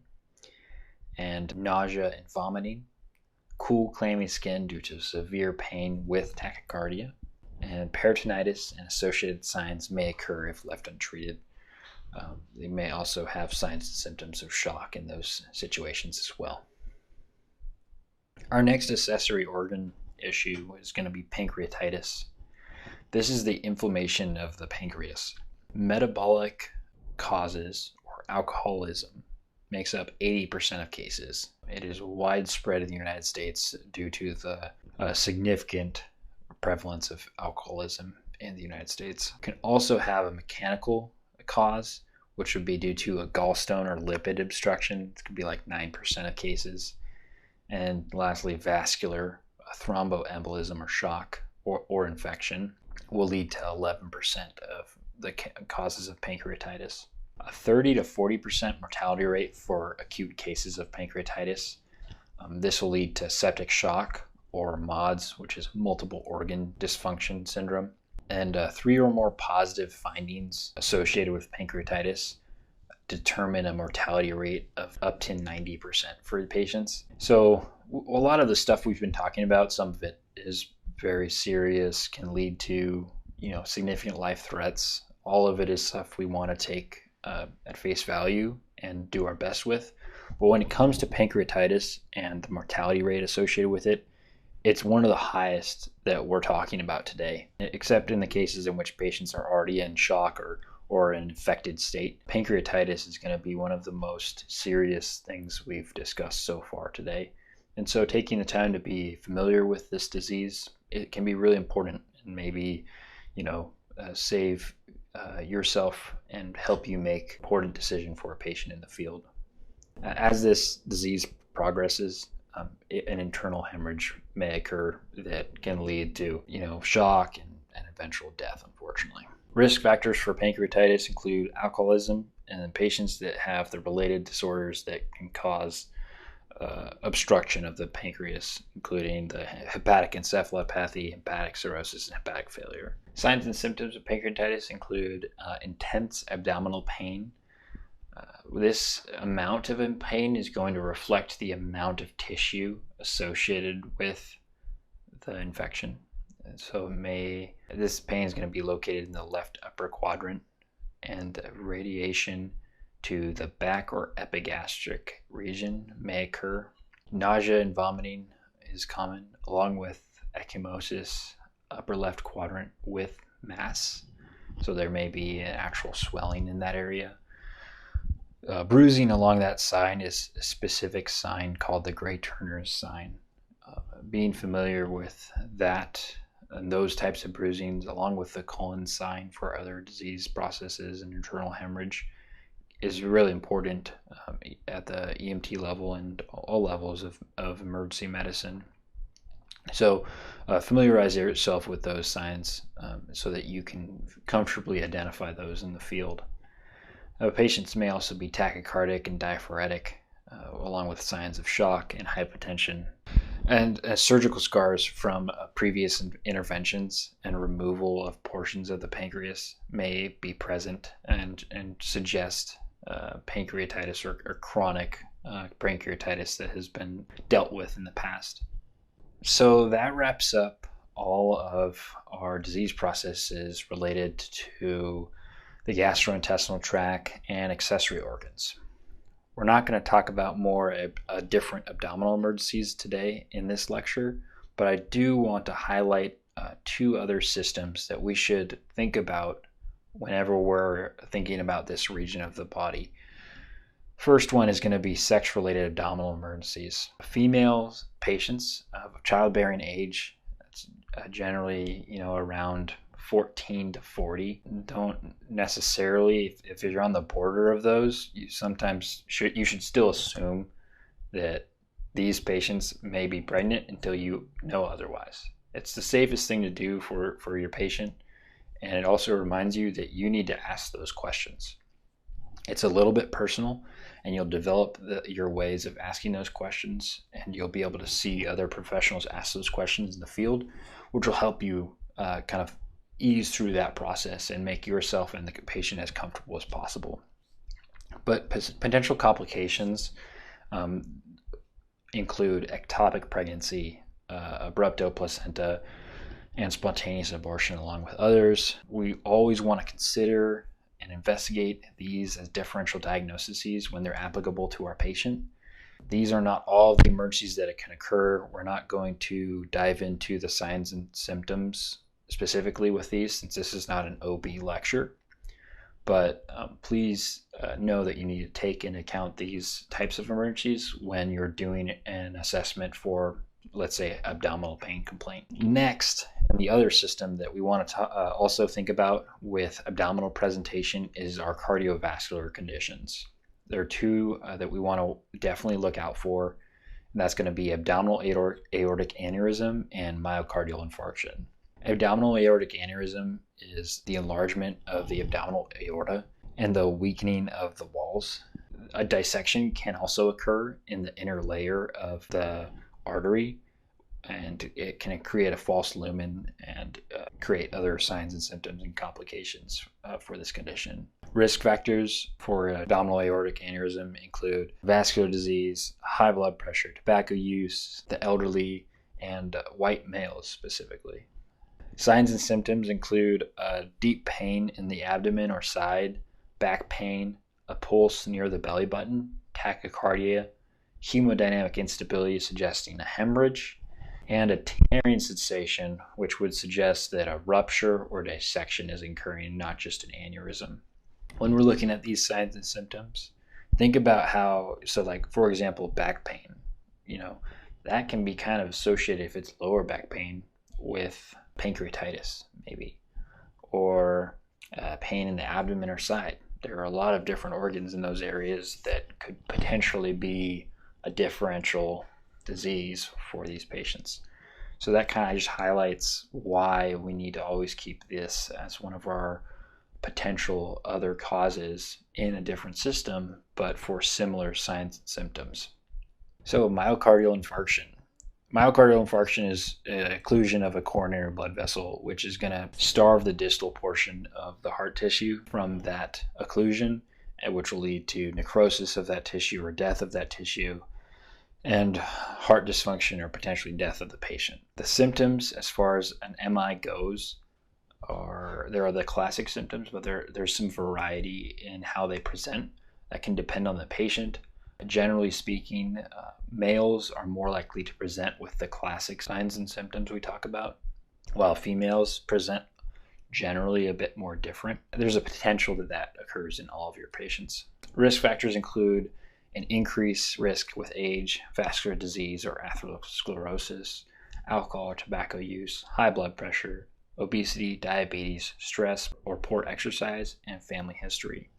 and nausea and vomiting, cool clammy skin due to severe pain with tachycardia, and peritonitis and associated signs may occur if left untreated. They may also have signs and symptoms of shock in those situations as well. Our next accessory organ issue is going to be pancreatitis. This is the inflammation of the pancreas. Metabolic causes or alcoholism makes up 80% of cases. It is widespread in the United States due to the significant prevalence of alcoholism in the United States. It can also have a mechanical cause, which would be due to a gallstone or lipid obstruction. It could be like 9% of cases. And lastly, vascular thromboembolism or shock or infection will lead to 11% of the causes of pancreatitis. A 30 to 40% mortality rate for acute cases of pancreatitis. This will lead to septic shock or MODS, which is multiple organ dysfunction syndrome. And 3 or more positive findings associated with pancreatitis determine a mortality rate of up to 90% for the patients. So a lot of the stuff we've been talking about, some of it is very serious, can lead to significant life threats. All of it is stuff we want to take at face value and do our best with. But when it comes to pancreatitis and the mortality rate associated with it, it's one of the highest that we're talking about today, except in the cases in which patients are already in shock or an infected state. Pancreatitis is going to be one of the most serious things we've discussed so far today. And so taking the time to be familiar with this disease, it can be really important and maybe, save yourself and help you make important decision for a patient in the field. As this disease progresses, an internal hemorrhage may occur that can lead to, shock and eventual death, unfortunately. Risk factors for pancreatitis include alcoholism and then patients that have the related disorders that can cause obstruction of the pancreas, including the hepatic encephalopathy, hepatic cirrhosis, and hepatic failure. Signs and symptoms of pancreatitis include intense abdominal pain. This amount of pain is going to reflect the amount of tissue associated with the infection. And so this pain is going to be located in the left upper quadrant, and radiation to the back or epigastric region may occur. Nausea and vomiting is common, along with ecchymosis, upper left quadrant with mass. So there may be an actual swelling in that area. Bruising along that sign is a specific sign called the Gray-Turner's sign. Being familiar with that and those types of bruisings, along with the Cullen's sign for other disease processes and internal hemorrhage, is really important at the EMT level and all levels of emergency medicine. So familiarize yourself with those signs so that you can comfortably identify those in the field. Patients may also be tachycardic and diaphoretic, along with signs of shock and hypotension. And surgical scars from previous interventions and removal of portions of the pancreas may be present and suggest pancreatitis or chronic pancreatitis that has been dealt with in the past. So that wraps up all of our disease processes related to the gastrointestinal tract and accessory organs. We're not going to talk about more different abdominal emergencies today in this lecture, but I do want to highlight two other systems that we should think about whenever we're thinking about this region of the body. First one is going to be sex-related abdominal emergencies. Female patients of childbearing age, generally around 14 to 40, don't necessarily, if you're on the border of those, you should still assume that these patients may be pregnant until you know otherwise. It's the safest thing to do for your patient, and it also reminds you that you need to ask those questions. It's a little bit personal, and you'll develop your ways of asking those questions, and you'll be able to see other professionals ask those questions in the field, which will help you kind of ease through that process and make yourself and the patient as comfortable as possible. But potential complications include ectopic pregnancy, abrupto placenta, and spontaneous abortion, along with others. We always want to consider and investigate these as differential diagnoses when they're applicable to our patient. These are not all the emergencies that can occur. We're not going to dive into the signs and symptoms specifically with these, since this is not an OB lecture. But please know that you need to take into account these types of emergencies when you're doing an assessment for, let's say, abdominal pain complaint. Next, and the other system that we want to also think about with abdominal presentation is our cardiovascular conditions. There are two that we want to definitely look out for, and that's going to be abdominal aortic aneurysm and myocardial infarction. Abdominal aortic aneurysm is the enlargement of the abdominal aorta and the weakening of the walls. A dissection can also occur in the inner layer of the artery, and it can create a false lumen and create other signs and symptoms and complications for this condition. Risk factors for abdominal aortic aneurysm include vascular disease, high blood pressure, tobacco use, the elderly, and white males specifically. Signs and symptoms include deep pain in the abdomen or side, back pain, a pulse near the belly button, tachycardia, hemodynamic instability suggesting a hemorrhage, and a tearing sensation, which would suggest that a rupture or dissection is occurring, not just an aneurysm. When we're looking at these signs and symptoms, think about for example, back pain, that can be kind of associated, if it's lower back pain, with pancreatitis maybe, or pain in the abdomen or side. There are a lot of different organs in those areas that could potentially be a differential disease for these patients. So that kind of just highlights why we need to always keep this as one of our potential other causes in a different system, but for similar signs and symptoms. So myocardial infarction. Myocardial infarction is an occlusion of a coronary blood vessel, which is going to starve the distal portion of the heart tissue from that occlusion, which will lead to necrosis of that tissue or death of that tissue, and heart dysfunction or potentially death of the patient. The symptoms, as far as an MI goes, there are the classic symptoms, but there's some variety in how they present. That can depend on the patient. Generally speaking, males are more likely to present with the classic signs and symptoms we talk about, while females present generally a bit more different. There's a potential that occurs in all of your patients. Risk factors include an increased risk with age, vascular disease or atherosclerosis, alcohol or tobacco use, high blood pressure, obesity, diabetes, stress or poor exercise, and family history.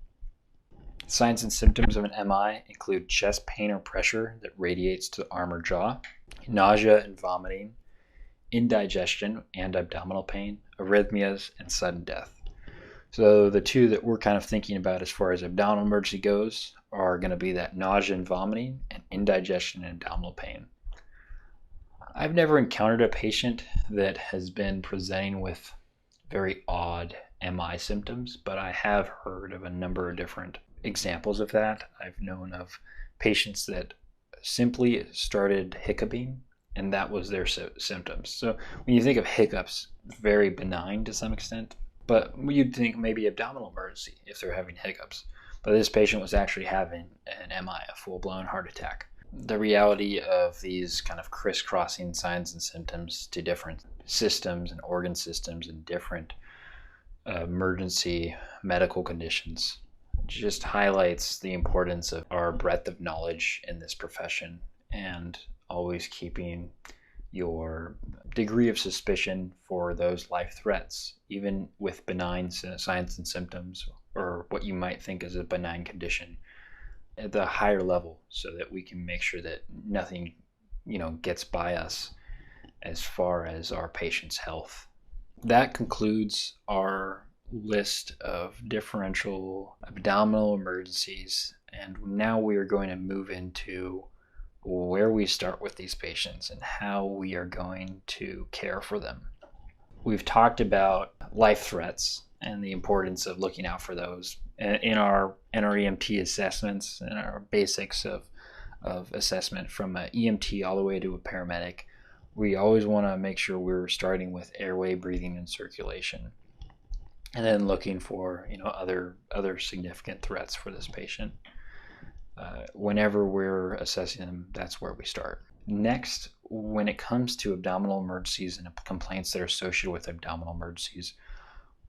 Signs and symptoms of an MI include chest pain or pressure that radiates to the arm or jaw, nausea and vomiting, indigestion and abdominal pain, arrhythmias, and sudden death. So the two that we're kind of thinking about as far as abdominal emergency goes are going to be that nausea and vomiting and indigestion and abdominal pain. I've never encountered a patient that has been presenting with very odd MI symptoms, but I have heard of a number of different examples of that. I've known of patients that simply started hiccuping, and that was their symptoms. So when you think of hiccups, very benign to some extent, but you'd think maybe abdominal emergency if they're having hiccups. But this patient was actually having an MI, a full-blown heart attack. The reality of these kind of crisscrossing signs and symptoms to different systems and organ systems and different emergency medical conditions just highlights the importance of our breadth of knowledge in this profession, and always keeping your degree of suspicion for those life threats, even with benign signs and symptoms or what you might think is a benign condition, at the higher level, so that we can make sure that nothing, gets by us as far as our patient's health. That concludes our list of differential abdominal emergencies, and now we are going to move into where we start with these patients and how we are going to care for them. We've talked about life threats and the importance of looking out for those in our NREMT assessments and our basics of assessment from an EMT all the way to a paramedic. We always want to make sure we're starting with airway, breathing, and circulation, and then looking for other significant threats for this patient. Whenever we're assessing them, that's where we start. Next, when it comes to abdominal emergencies and complaints that are associated with abdominal emergencies,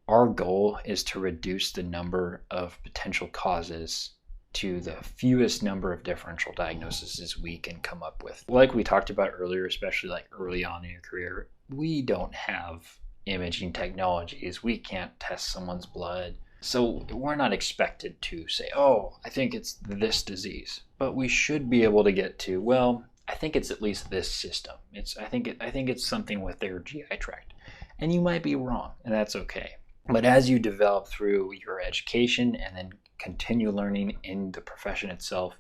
our goal is to reduce the number of potential causes to the fewest number of differential diagnoses we can come up with. Like we talked about earlier, especially like early on in your career, we don't have imaging technologies. We can't test someone's blood. So we're not expected to say, oh, I think it's this disease. But we should be able to get to, well, I think it's at least this system. I think it's something with their GI tract. And you might be wrong, and that's okay. But as you develop through your education and then continue learning in the profession itself,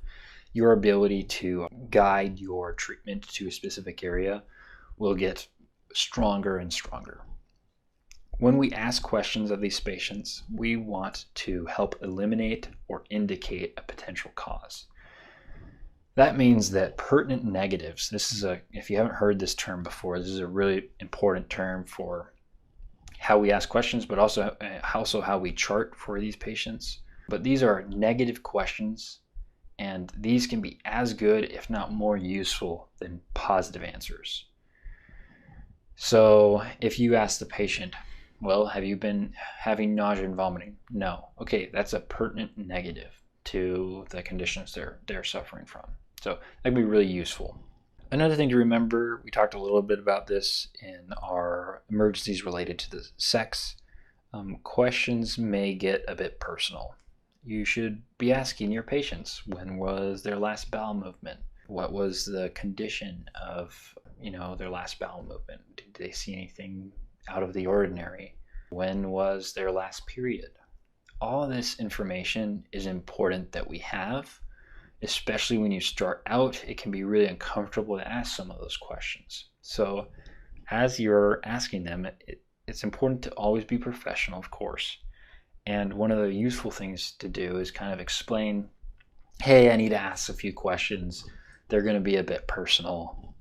your ability to guide your treatment to a specific area will get stronger and stronger. When we ask questions of these patients, we want to help eliminate or indicate a potential cause. That means that pertinent negatives, if you haven't heard this term before, this is a really important term for how we ask questions, but also how we chart for these patients. But these are negative questions, and these can be as good, if not more useful, than positive answers. So if you ask the patient, well, have you been having nausea and vomiting? No. Okay, that's a pertinent negative to the conditions they're suffering from. So that can be really useful. Another thing to remember, we talked a little bit about this in our emergencies related to the sex. Questions may get a bit personal. You should be asking your patients, when was their last bowel movement? What was the condition of, their last bowel movement? Did they see anything out of the ordinary? When was their last period? all of this information is important that we have, especially when you start out. It can be really uncomfortable to ask some of those questions. So as you're asking them, it's important to always be professional, of course. And one of the useful things to do is kind of explain, hey, I need to ask a few questions. They're going to be a bit personal.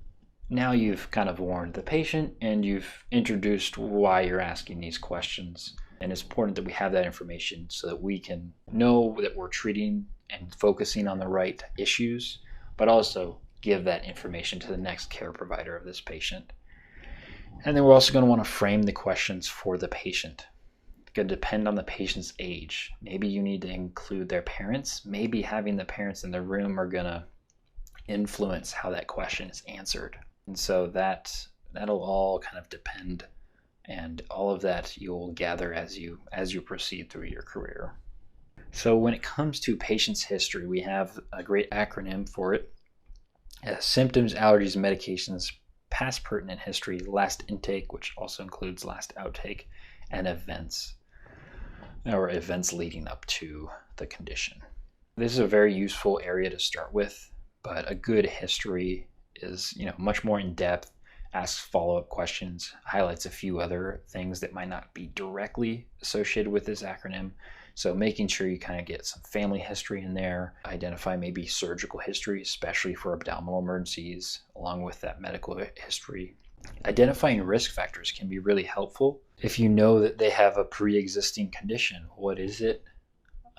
Now you've kind of warned the patient and you've introduced why you're asking these questions. And it's important that we have that information so that we can know that we're treating and focusing on the right issues, but also give that information to the next care provider of this patient. And then we're also going to want to frame the questions for the patient. It's going to depend on the patient's age. Maybe you need to include their parents. Maybe having the parents in the room are going to influence how that question is answered. And so that'll all kind of depend, and all of that you'll gather as you proceed through your career. So when it comes to patient's history, we have a great acronym for it. Symptoms, allergies, medications, past pertinent history, last intake, which also includes last outtake, and events, or events leading up to the condition. This is a very useful area to start with, but a good history is, much more in depth, asks follow-up questions, highlights a few other things that might not be directly associated with this acronym. So making sure you kind of get some family history in there, identify maybe surgical history, especially for abdominal emergencies, along with that medical history. Identifying risk factors can be really helpful. If you know that they have a pre-existing condition, what is it?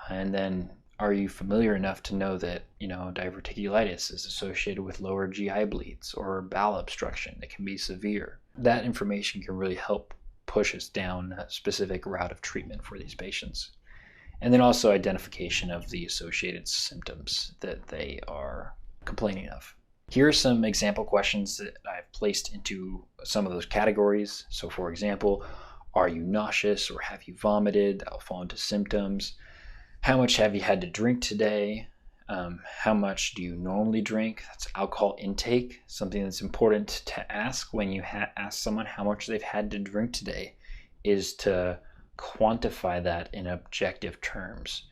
And then are you familiar enough to know that, diverticulitis is associated with lower GI bleeds or bowel obstruction that can be severe? That information can really help push us down a specific route of treatment for these patients. And then also identification of the associated symptoms that they are complaining of. Here are some example questions that I've placed into some of those categories. So for example, are you nauseous or have you vomited? That will fall into symptoms. How much have you had to drink today? How much do you normally drink? That's alcohol intake. Something that's important to ask when you ask someone how much they've had to drink today is to quantify that in objective terms,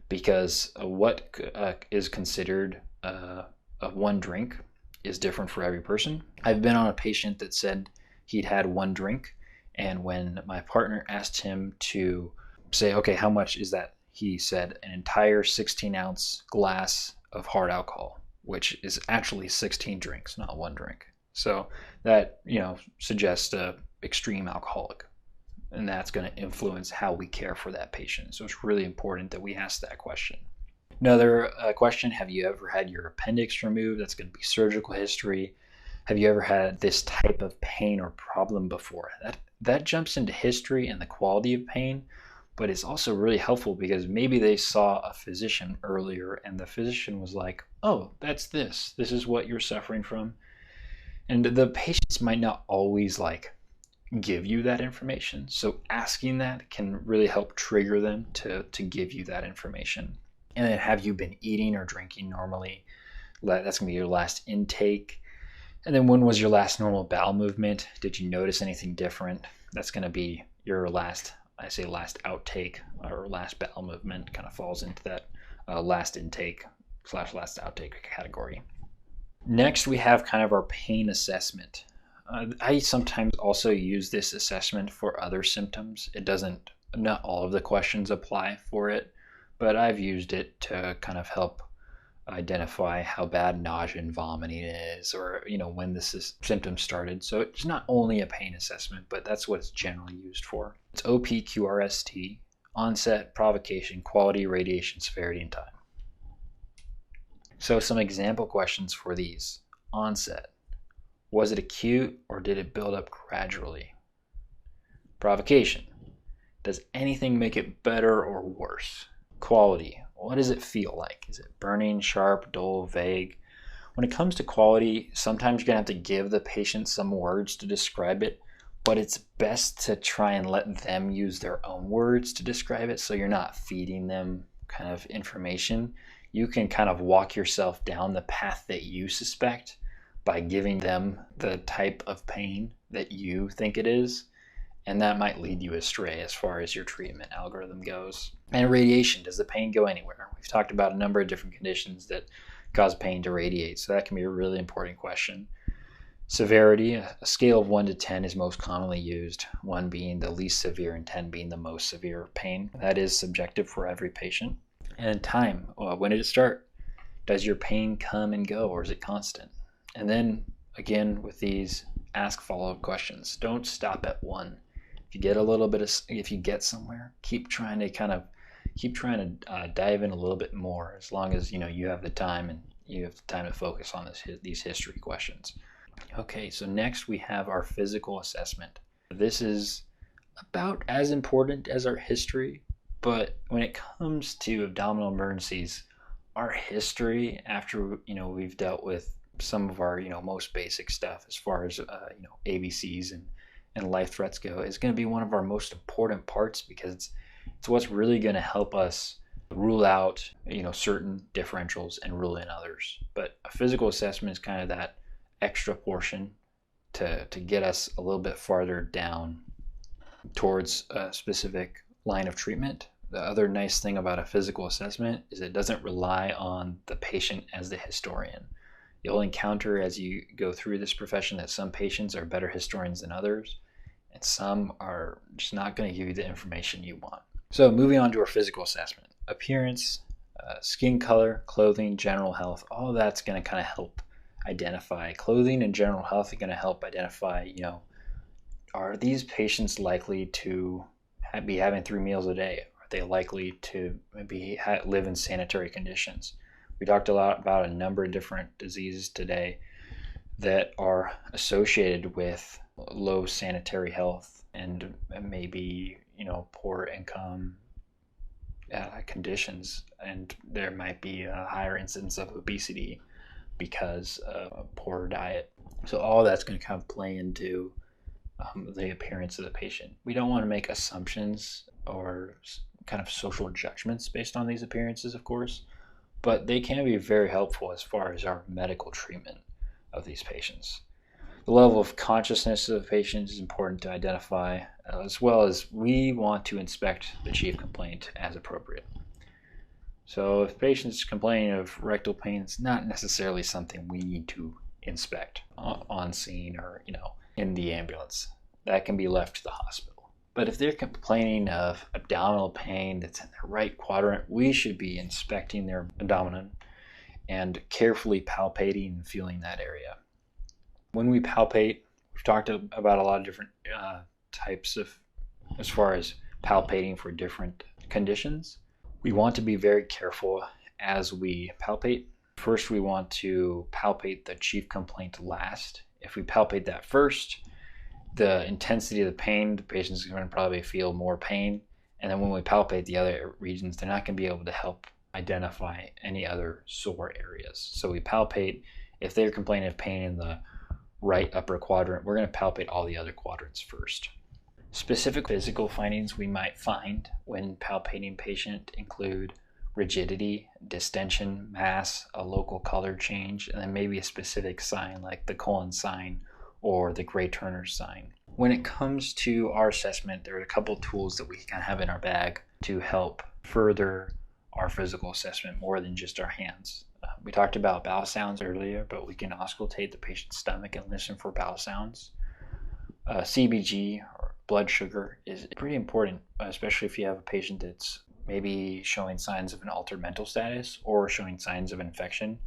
because what is considered one drink is different for every person. I've been on a patient that said he'd had one drink, and when my partner asked him to say, okay, how much is that? He said an entire 16-ounce glass of hard alcohol, which is actually 16 drinks, not one drink. So that, suggests an extreme alcoholic, and that's going to influence how we care for that patient. So it's really important that we ask that question. Another question, have you ever had your appendix removed? That's going to be surgical history. Have you ever had this type of pain or problem before? That jumps into history and the quality of pain, but it's also really helpful because maybe they saw a physician earlier and the physician was like, oh, that's this. This is what you're suffering from. And the patients might not always give you that information. So asking that can really help trigger them to give you that information. And then, have you been eating or drinking normally? That's going to be your last intake. And then, when was your last normal bowel movement? Did you notice anything different? That's going to be your last outtake, or last bowel movement. Kind of falls into that last intake / last outtake category. Next, we have kind of our pain assessment. I sometimes also use this assessment for other symptoms. Not all of the questions apply for it, but I've used it to kind of help identify how bad nausea and vomiting is, or when this symptom started. So it's not only a pain assessment, but that's what it's generally used for. It's OPQRST: onset, provocation, quality, radiation, severity, and time. So some example questions for these. Onset: was it acute or did it build up gradually? Provocation: does anything make it better or worse? Quality: what does it feel like? Is it burning, sharp, dull, vague? When it comes to quality, sometimes you're going to have to give the patient some words to describe it, but it's best to try and let them use their own words to describe it, so you're not feeding them kind of information. You can kind of walk yourself down the path that you suspect by giving them the type of pain that you think it is, and that might lead you astray as far as your treatment algorithm goes. And radiation, does the pain go anywhere? We've talked about a number of different conditions that cause pain to radiate, so that can be a really important question. Severity, a scale of 1 to 10 is most commonly used, 1 being the least severe and 10 being the most severe pain. That is subjective for every patient. And time, when did it start? Does your pain come and go, or is it constant? And then, again, with these, ask follow-up questions. Don't stop at 1. If you get a little bit of, if you get somewhere, keep trying to dive in a little bit more, as long as you have the time and you have the time to focus on these history questions. Okay, so next we have our physical assessment. This is about as important as our history, but when it comes to abdominal emergencies, our history, after we've dealt with some of our most basic stuff as far as ABCs and life threats go, is going to be one of our most important parts, because it's what's really going to help us rule out certain differentials and rule in others. But a physical assessment is kind of that extra portion to get us a little bit farther down towards a specific line of treatment. The other nice thing about a physical assessment is it doesn't rely on the patient as the historian. You'll encounter as you go through this profession that some patients are better historians than others, and some are just not going to give you the information you want. So moving on to our physical assessment. Appearance, skin color, clothing, general health, all that's going to kind of help identify. Clothing and general health are going to help identify, are these patients likely to be having 3 meals a day? Are they likely to maybe live in sanitary conditions? We talked a lot about a number of different diseases today that are associated with low sanitary health and maybe, poor income conditions. And there might be a higher incidence of obesity because of a poor diet. So all that's going to kind of play into the appearance of the patient. We don't want to make assumptions or kind of social judgments based on these appearances, of course, but they can be very helpful as far as our medical treatment of these patients. The level of consciousness of the patient is important to identify, as well as we want to inspect the chief complaint as appropriate. So if the patient's complaining of rectal pain, it's not necessarily something we need to inspect on scene or in the ambulance. That can be left to the hospital. But if they're complaining of abdominal pain that's in their right quadrant, we should be inspecting their abdomen and carefully palpating and feeling that area. When we palpate, we've talked about a lot of different types of, as far as palpating for different conditions. We want to be very careful as we palpate. First, we want to palpate the chief complaint last. If we palpate that first, the intensity of the pain, the patient's going to probably feel more pain. And then when we palpate the other regions, they're not going to be able to help identify any other sore areas. So we palpate. If they're complaining of pain in the right upper quadrant, we're going to palpate all the other quadrants first. Specific physical findings we might find when palpating patient include rigidity, distension, mass, a local color change, and then maybe a specific sign like the colon sign or the Gray-Turner sign. When it comes to our assessment, there are a couple tools that we can have in our bag to help further our physical assessment more than just our hands. We talked about bowel sounds earlier, but we can auscultate the patient's stomach and listen for bowel sounds. CBG, or blood sugar, is pretty important, especially if you have a patient that's maybe showing signs of an altered mental status or showing signs of infection.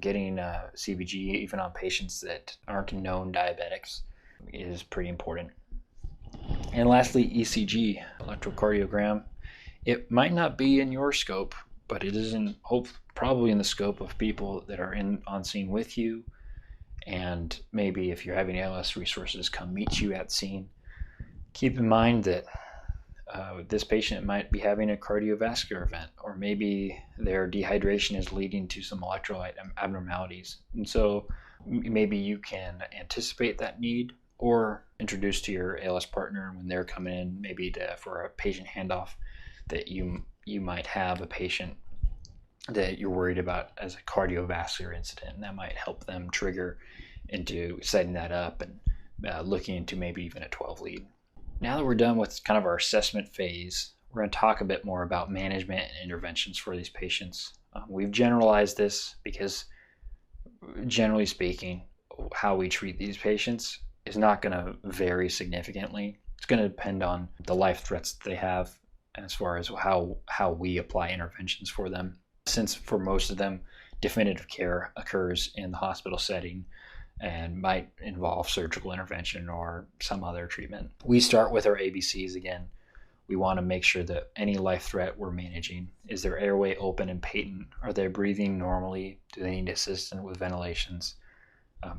Getting CBG, even on patients that aren't known diabetics, is pretty important. And lastly, ECG, electrocardiogram. It might not be in your scope, but it is probably in the scope of people that are on scene with you. And maybe if you're having ALS resources come meet you at scene, keep in mind that this patient might be having a cardiovascular event, or maybe their dehydration is leading to some electrolyte abnormalities. And so maybe you can anticipate that need or introduce to your ALS partner when they're coming in, maybe for a patient handoff, that you might have a patient that you're worried about as a cardiovascular incident, and that might help them trigger into setting that up and looking into maybe even a 12 lead. Now that we're done with kind of our assessment phase, we're going to talk a bit more about management and interventions for these patients. We've generalized this because, generally speaking, how we treat these patients is not going to vary significantly. It's going to depend on the life threats that they have as far as how we apply interventions for them. Since for most of them, definitive care occurs in the hospital setting and might involve surgical intervention or some other treatment. We start with our ABCs again. We want to make sure that any life threat we're managing, is their airway open and patent? Are they breathing normally? Do they need assistance with ventilations?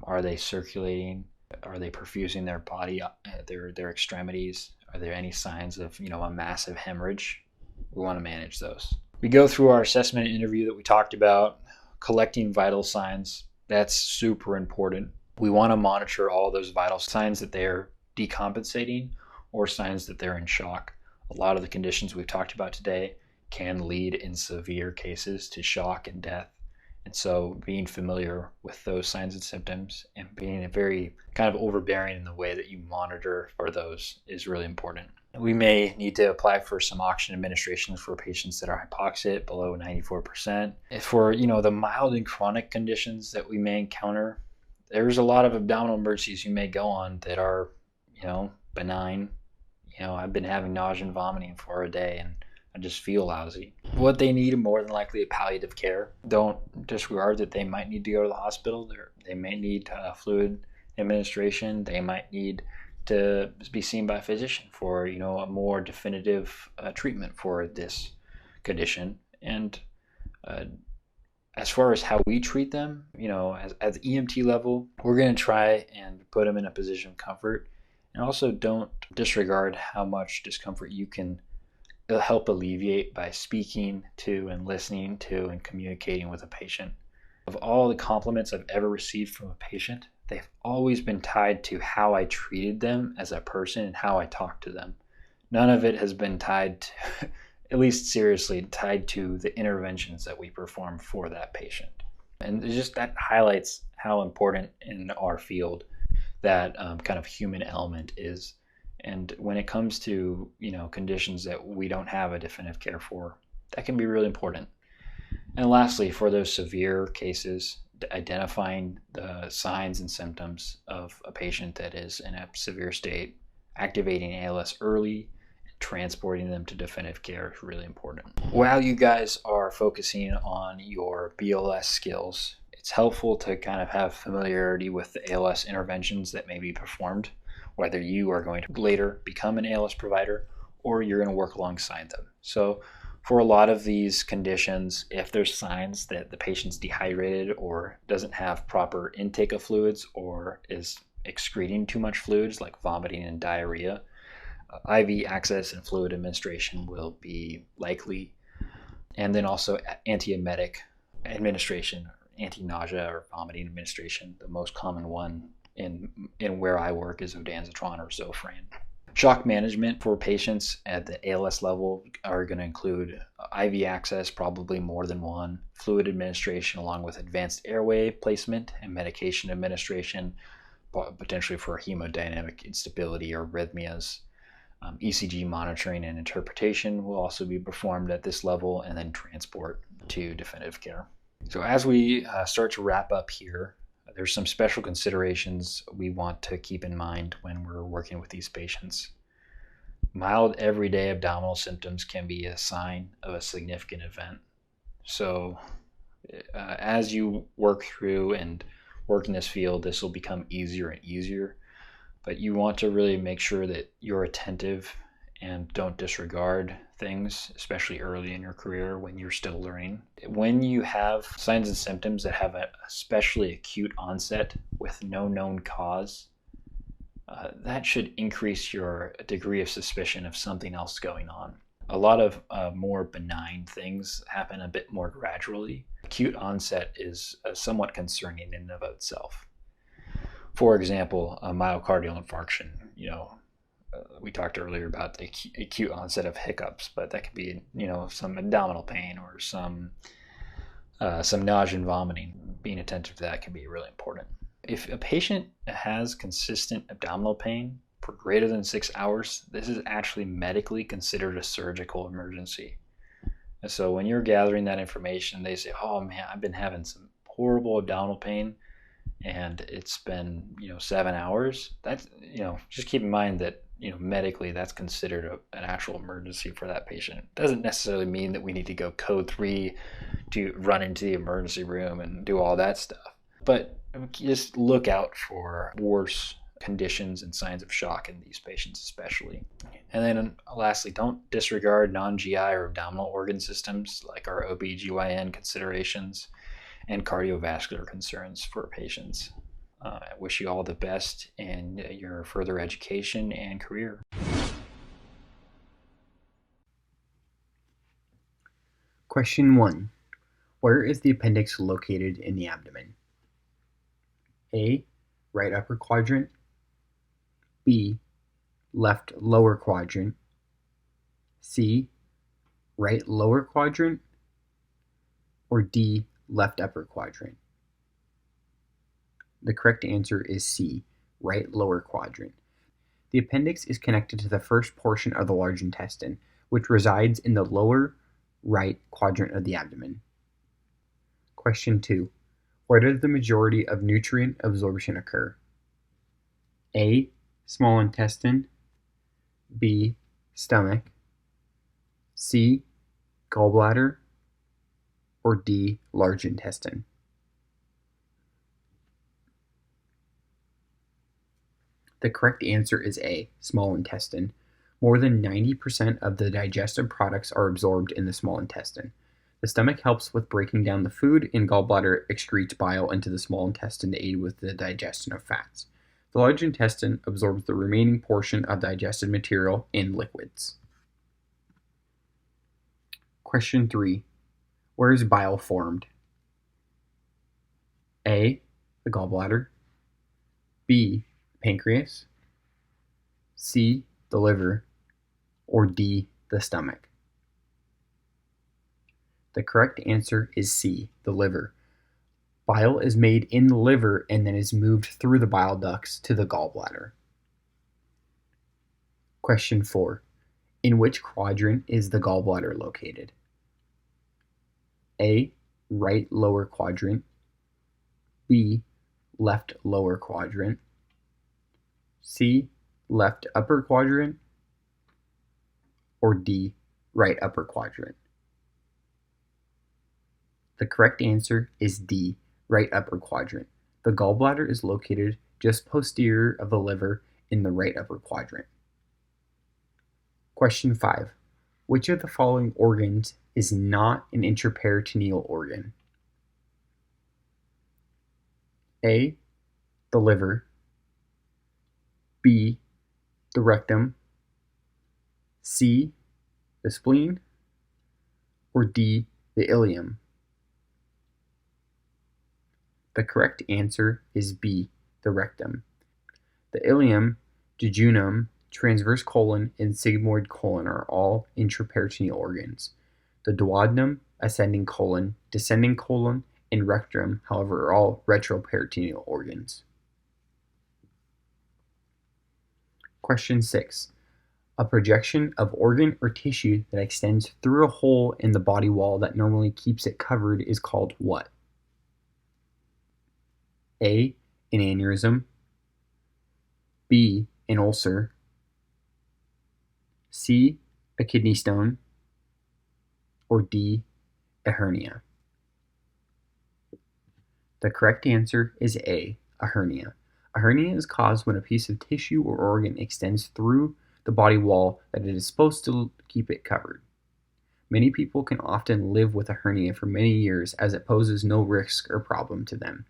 Are they circulating? Are they perfusing their body, their extremities? Are there any signs of, a massive hemorrhage? We want to manage those. We go through our assessment and interview that we talked about, collecting vital signs. That's super important. We want to monitor all those vital signs that they're decompensating or signs that they're in shock. A lot of the conditions we've talked about today can lead in severe cases to shock and death. And so being familiar with those signs and symptoms and being very kind of overbearing in the way that you monitor for those is really important. We may need to apply for some oxygen administration for patients that are hypoxic below 94%. For, the mild and chronic conditions that we may encounter, there's a lot of abdominal emergencies you may go on that are, benign. I've been having nausea and vomiting for a day and I just feel lousy. What they need more than likely is palliative care. Don't disregard that they might need to go to the hospital. They may need fluid administration. They might need to be seen by a physician for a more definitive treatment for this condition. And as far as how we treat them, at the EMT level, we're going to try and put them in a position of comfort. And also don't disregard how much discomfort you can help alleviate by speaking to and listening to and communicating with a patient. Of all the compliments I've ever received from a patient, they've always been tied to how I treated them as a person and how I talked to them. None of it has been tied to, at least seriously, tied to the interventions that we perform for that patient. And just that highlights how important in our field that kind of human element is. And when it comes to, conditions that we don't have a definitive care for, that can be really important. And lastly, for those severe cases, identifying the signs and symptoms of a patient that is in a severe state, activating ALS early, and transporting them to definitive care is really important. While you guys are focusing on your BLS skills, it's helpful to kind of have familiarity with the ALS interventions that may be performed, whether you are going to later become an ALS provider or you're going to work alongside them. So for a lot of these conditions, if there's signs that the patient's dehydrated or doesn't have proper intake of fluids or is excreting too much fluids like vomiting and diarrhea, IV access and fluid administration will be likely. And then also antiemetic administration, anti-nausea or vomiting administration, the most common one in where I work is ondansetron or Zofran. Shock management for patients at the ALS level are going to include IV access, probably more than one, fluid administration along with advanced airway placement and medication administration, potentially for hemodynamic instability or arrhythmias. ECG monitoring and interpretation will also be performed at this level, and then transport to definitive care. So as we start to wrap up here, there's some special considerations we want to keep in mind when we're working with these patients. Mild everyday abdominal symptoms can be a sign of a significant event. So as you work through and work in this field, this will become easier and easier. But you want to really make sure that you're attentive and don't disregard things, especially early in your career when you're still learning. When you have signs and symptoms that have a especially acute onset with no known cause, that should increase your degree of suspicion of something else going on. A lot of more benign things happen a bit more gradually. Acute onset is somewhat concerning in and of itself. For example, a myocardial infarction, we talked earlier about the acute onset of hiccups, but that could be, some abdominal pain or some nausea and vomiting. Being attentive to that can be really important. If a patient has consistent abdominal pain for greater than 6 hours, this is actually medically considered a surgical emergency. And so when you're gathering that information, they say, oh man, I've been having some horrible abdominal pain and it's been 7 hours. That's just keep in mind that medically that's considered an actual emergency for that patient. It doesn't necessarily mean that we need to go code 3 to run into the emergency room and do all that stuff, but just look out for worse conditions and signs of shock in these patients especially. And then lastly, don't disregard non-GI or abdominal organ systems like our OB/GYN considerations and cardiovascular concerns for patients. I wish you all the best in your further education and career. Question 1. Where is the appendix located in the abdomen? A. Right upper quadrant. B. Left lower quadrant. C. Right lower quadrant. Or D. Left upper quadrant. The correct answer is C. Right lower quadrant. The appendix is connected to the first portion of the large intestine, which resides in the lower right quadrant of the abdomen. Question 2. Where does the majority of nutrient absorption occur? A. Small intestine. B. Stomach. C. Gallbladder. Or D. Large intestine. The correct answer is A. Small intestine. More than 90% of the digestive products are absorbed in the small intestine. The stomach helps with breaking down the food, and gallbladder excretes bile into the small intestine to aid with the digestion of fats. The large intestine absorbs the remaining portion of digested material in liquids. Question 3. Where is bile formed? A. The gallbladder. B. The pancreas. C. The liver. Or D. The stomach. The correct answer is C. The liver. Bile is made in the liver and then is moved through the bile ducts to the gallbladder. Question 4. In which quadrant is the gallbladder located? A. Right lower quadrant. B. Left lower quadrant. C. Left upper quadrant. Or D. Right upper quadrant. The correct answer is D. Right upper quadrant. The gallbladder is located just posterior of the liver in the right upper quadrant. Question 5. Which of the following organs is not an intraperitoneal organ? A. The liver. B. The rectum. C. The spleen. Or D. The ileum. The correct answer is B. The rectum. The ileum, jejunum, transverse colon, and sigmoid colon are all intraperitoneal organs. The duodenum, ascending colon, descending colon, and rectum, however, are all retroperitoneal organs. Question 6. A projection of organ or tissue that extends through a hole in the body wall that normally keeps it covered is called what? A. An aneurysm. B. An ulcer. C. A kidney stone. Or D. A hernia. The correct answer is A. A hernia. A hernia is caused when a piece of tissue or organ extends through the body wall that it is supposed to keep it covered. Many people can often live with a hernia for many years as it poses no risk or problem to them.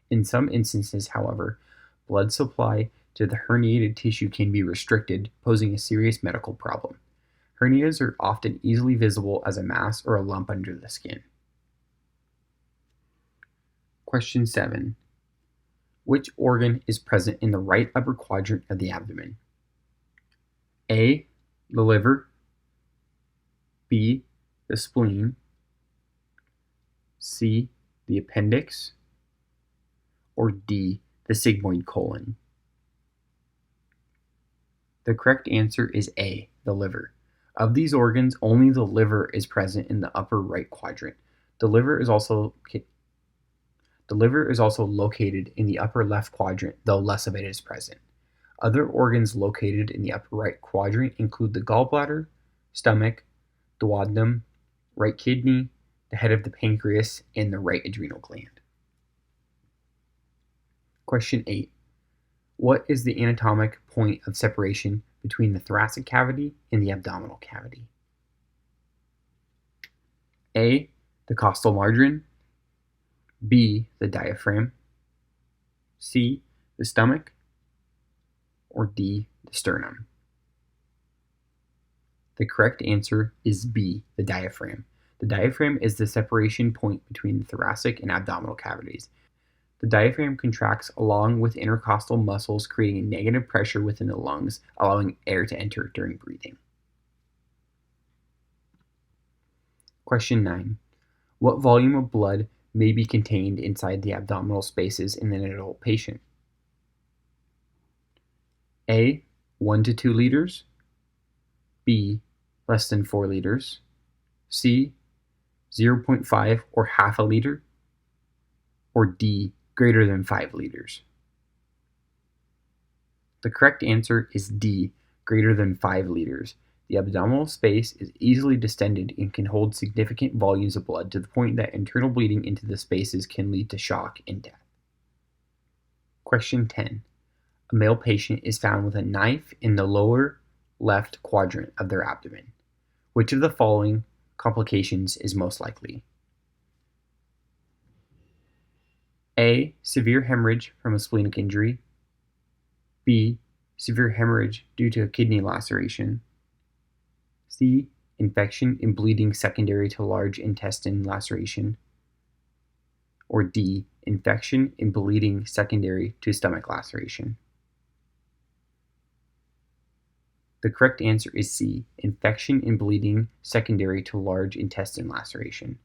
In some instances, however, blood supply to the herniated tissue can be restricted, posing a serious medical problem. Hernias are often easily visible as a mass or a lump under the skin. Question 7. Which organ is present in the right upper quadrant of the abdomen? A. The liver. B. The spleen. C. The appendix. Or D. The sigmoid colon. The correct answer is A, the liver. Of these organs, only the liver is present in the upper right quadrant. The liver is also located in the upper left quadrant, though less of it is present. Other organs located in the upper right quadrant include the gallbladder, stomach, duodenum, right kidney, the head of the pancreas, and the right adrenal gland. Question 8. What is the anatomic point of separation between the thoracic cavity and the abdominal cavity? A, the costal margin, B, the diaphragm, C, the stomach, or D, the sternum? The correct answer is B, the diaphragm. The diaphragm is the separation point between the thoracic and abdominal cavities. The diaphragm contracts along with intercostal muscles, creating a negative pressure within the lungs, allowing air to enter during breathing. Question 9. What volume of blood may be contained inside the abdominal spaces in an adult patient? A, 1 to 2 liters, B, less than 4 liters, C, 0.5 or half a liter, or D, greater than 5 liters. The correct answer is D, greater than 5 liters. The abdominal space is easily distended and can hold significant volumes of blood to the point that internal bleeding into the spaces can lead to shock and death. Question 10. A male patient is found with a knife in the lower left quadrant of their abdomen. Which of the following complications is most likely? A, severe hemorrhage from a splenic injury, B, severe hemorrhage due to a kidney laceration, C, infection and bleeding secondary to large intestine laceration, or D, infection and bleeding secondary to stomach laceration. The correct answer is C, infection and bleeding secondary to large intestine laceration.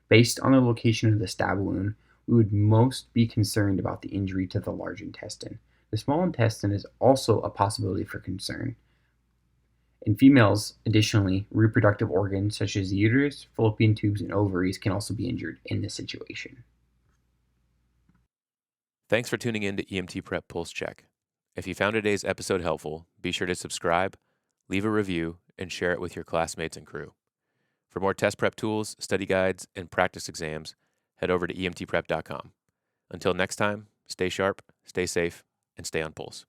Based on the location of the stab wound, we would most be concerned about the injury to the large intestine. The small intestine is also a possibility for concern. In females, additionally, reproductive organs such as the uterus, fallopian tubes, and ovaries can also be injured in this situation. Thanks for tuning in to EMTprep Pulse Check. If you found today's episode helpful, be sure to subscribe, leave a review, and share it with your classmates and crew. For more test prep tools, study guides, and practice exams, head over to emtprep.com. Until next time, stay sharp, stay safe, and stay on pulse.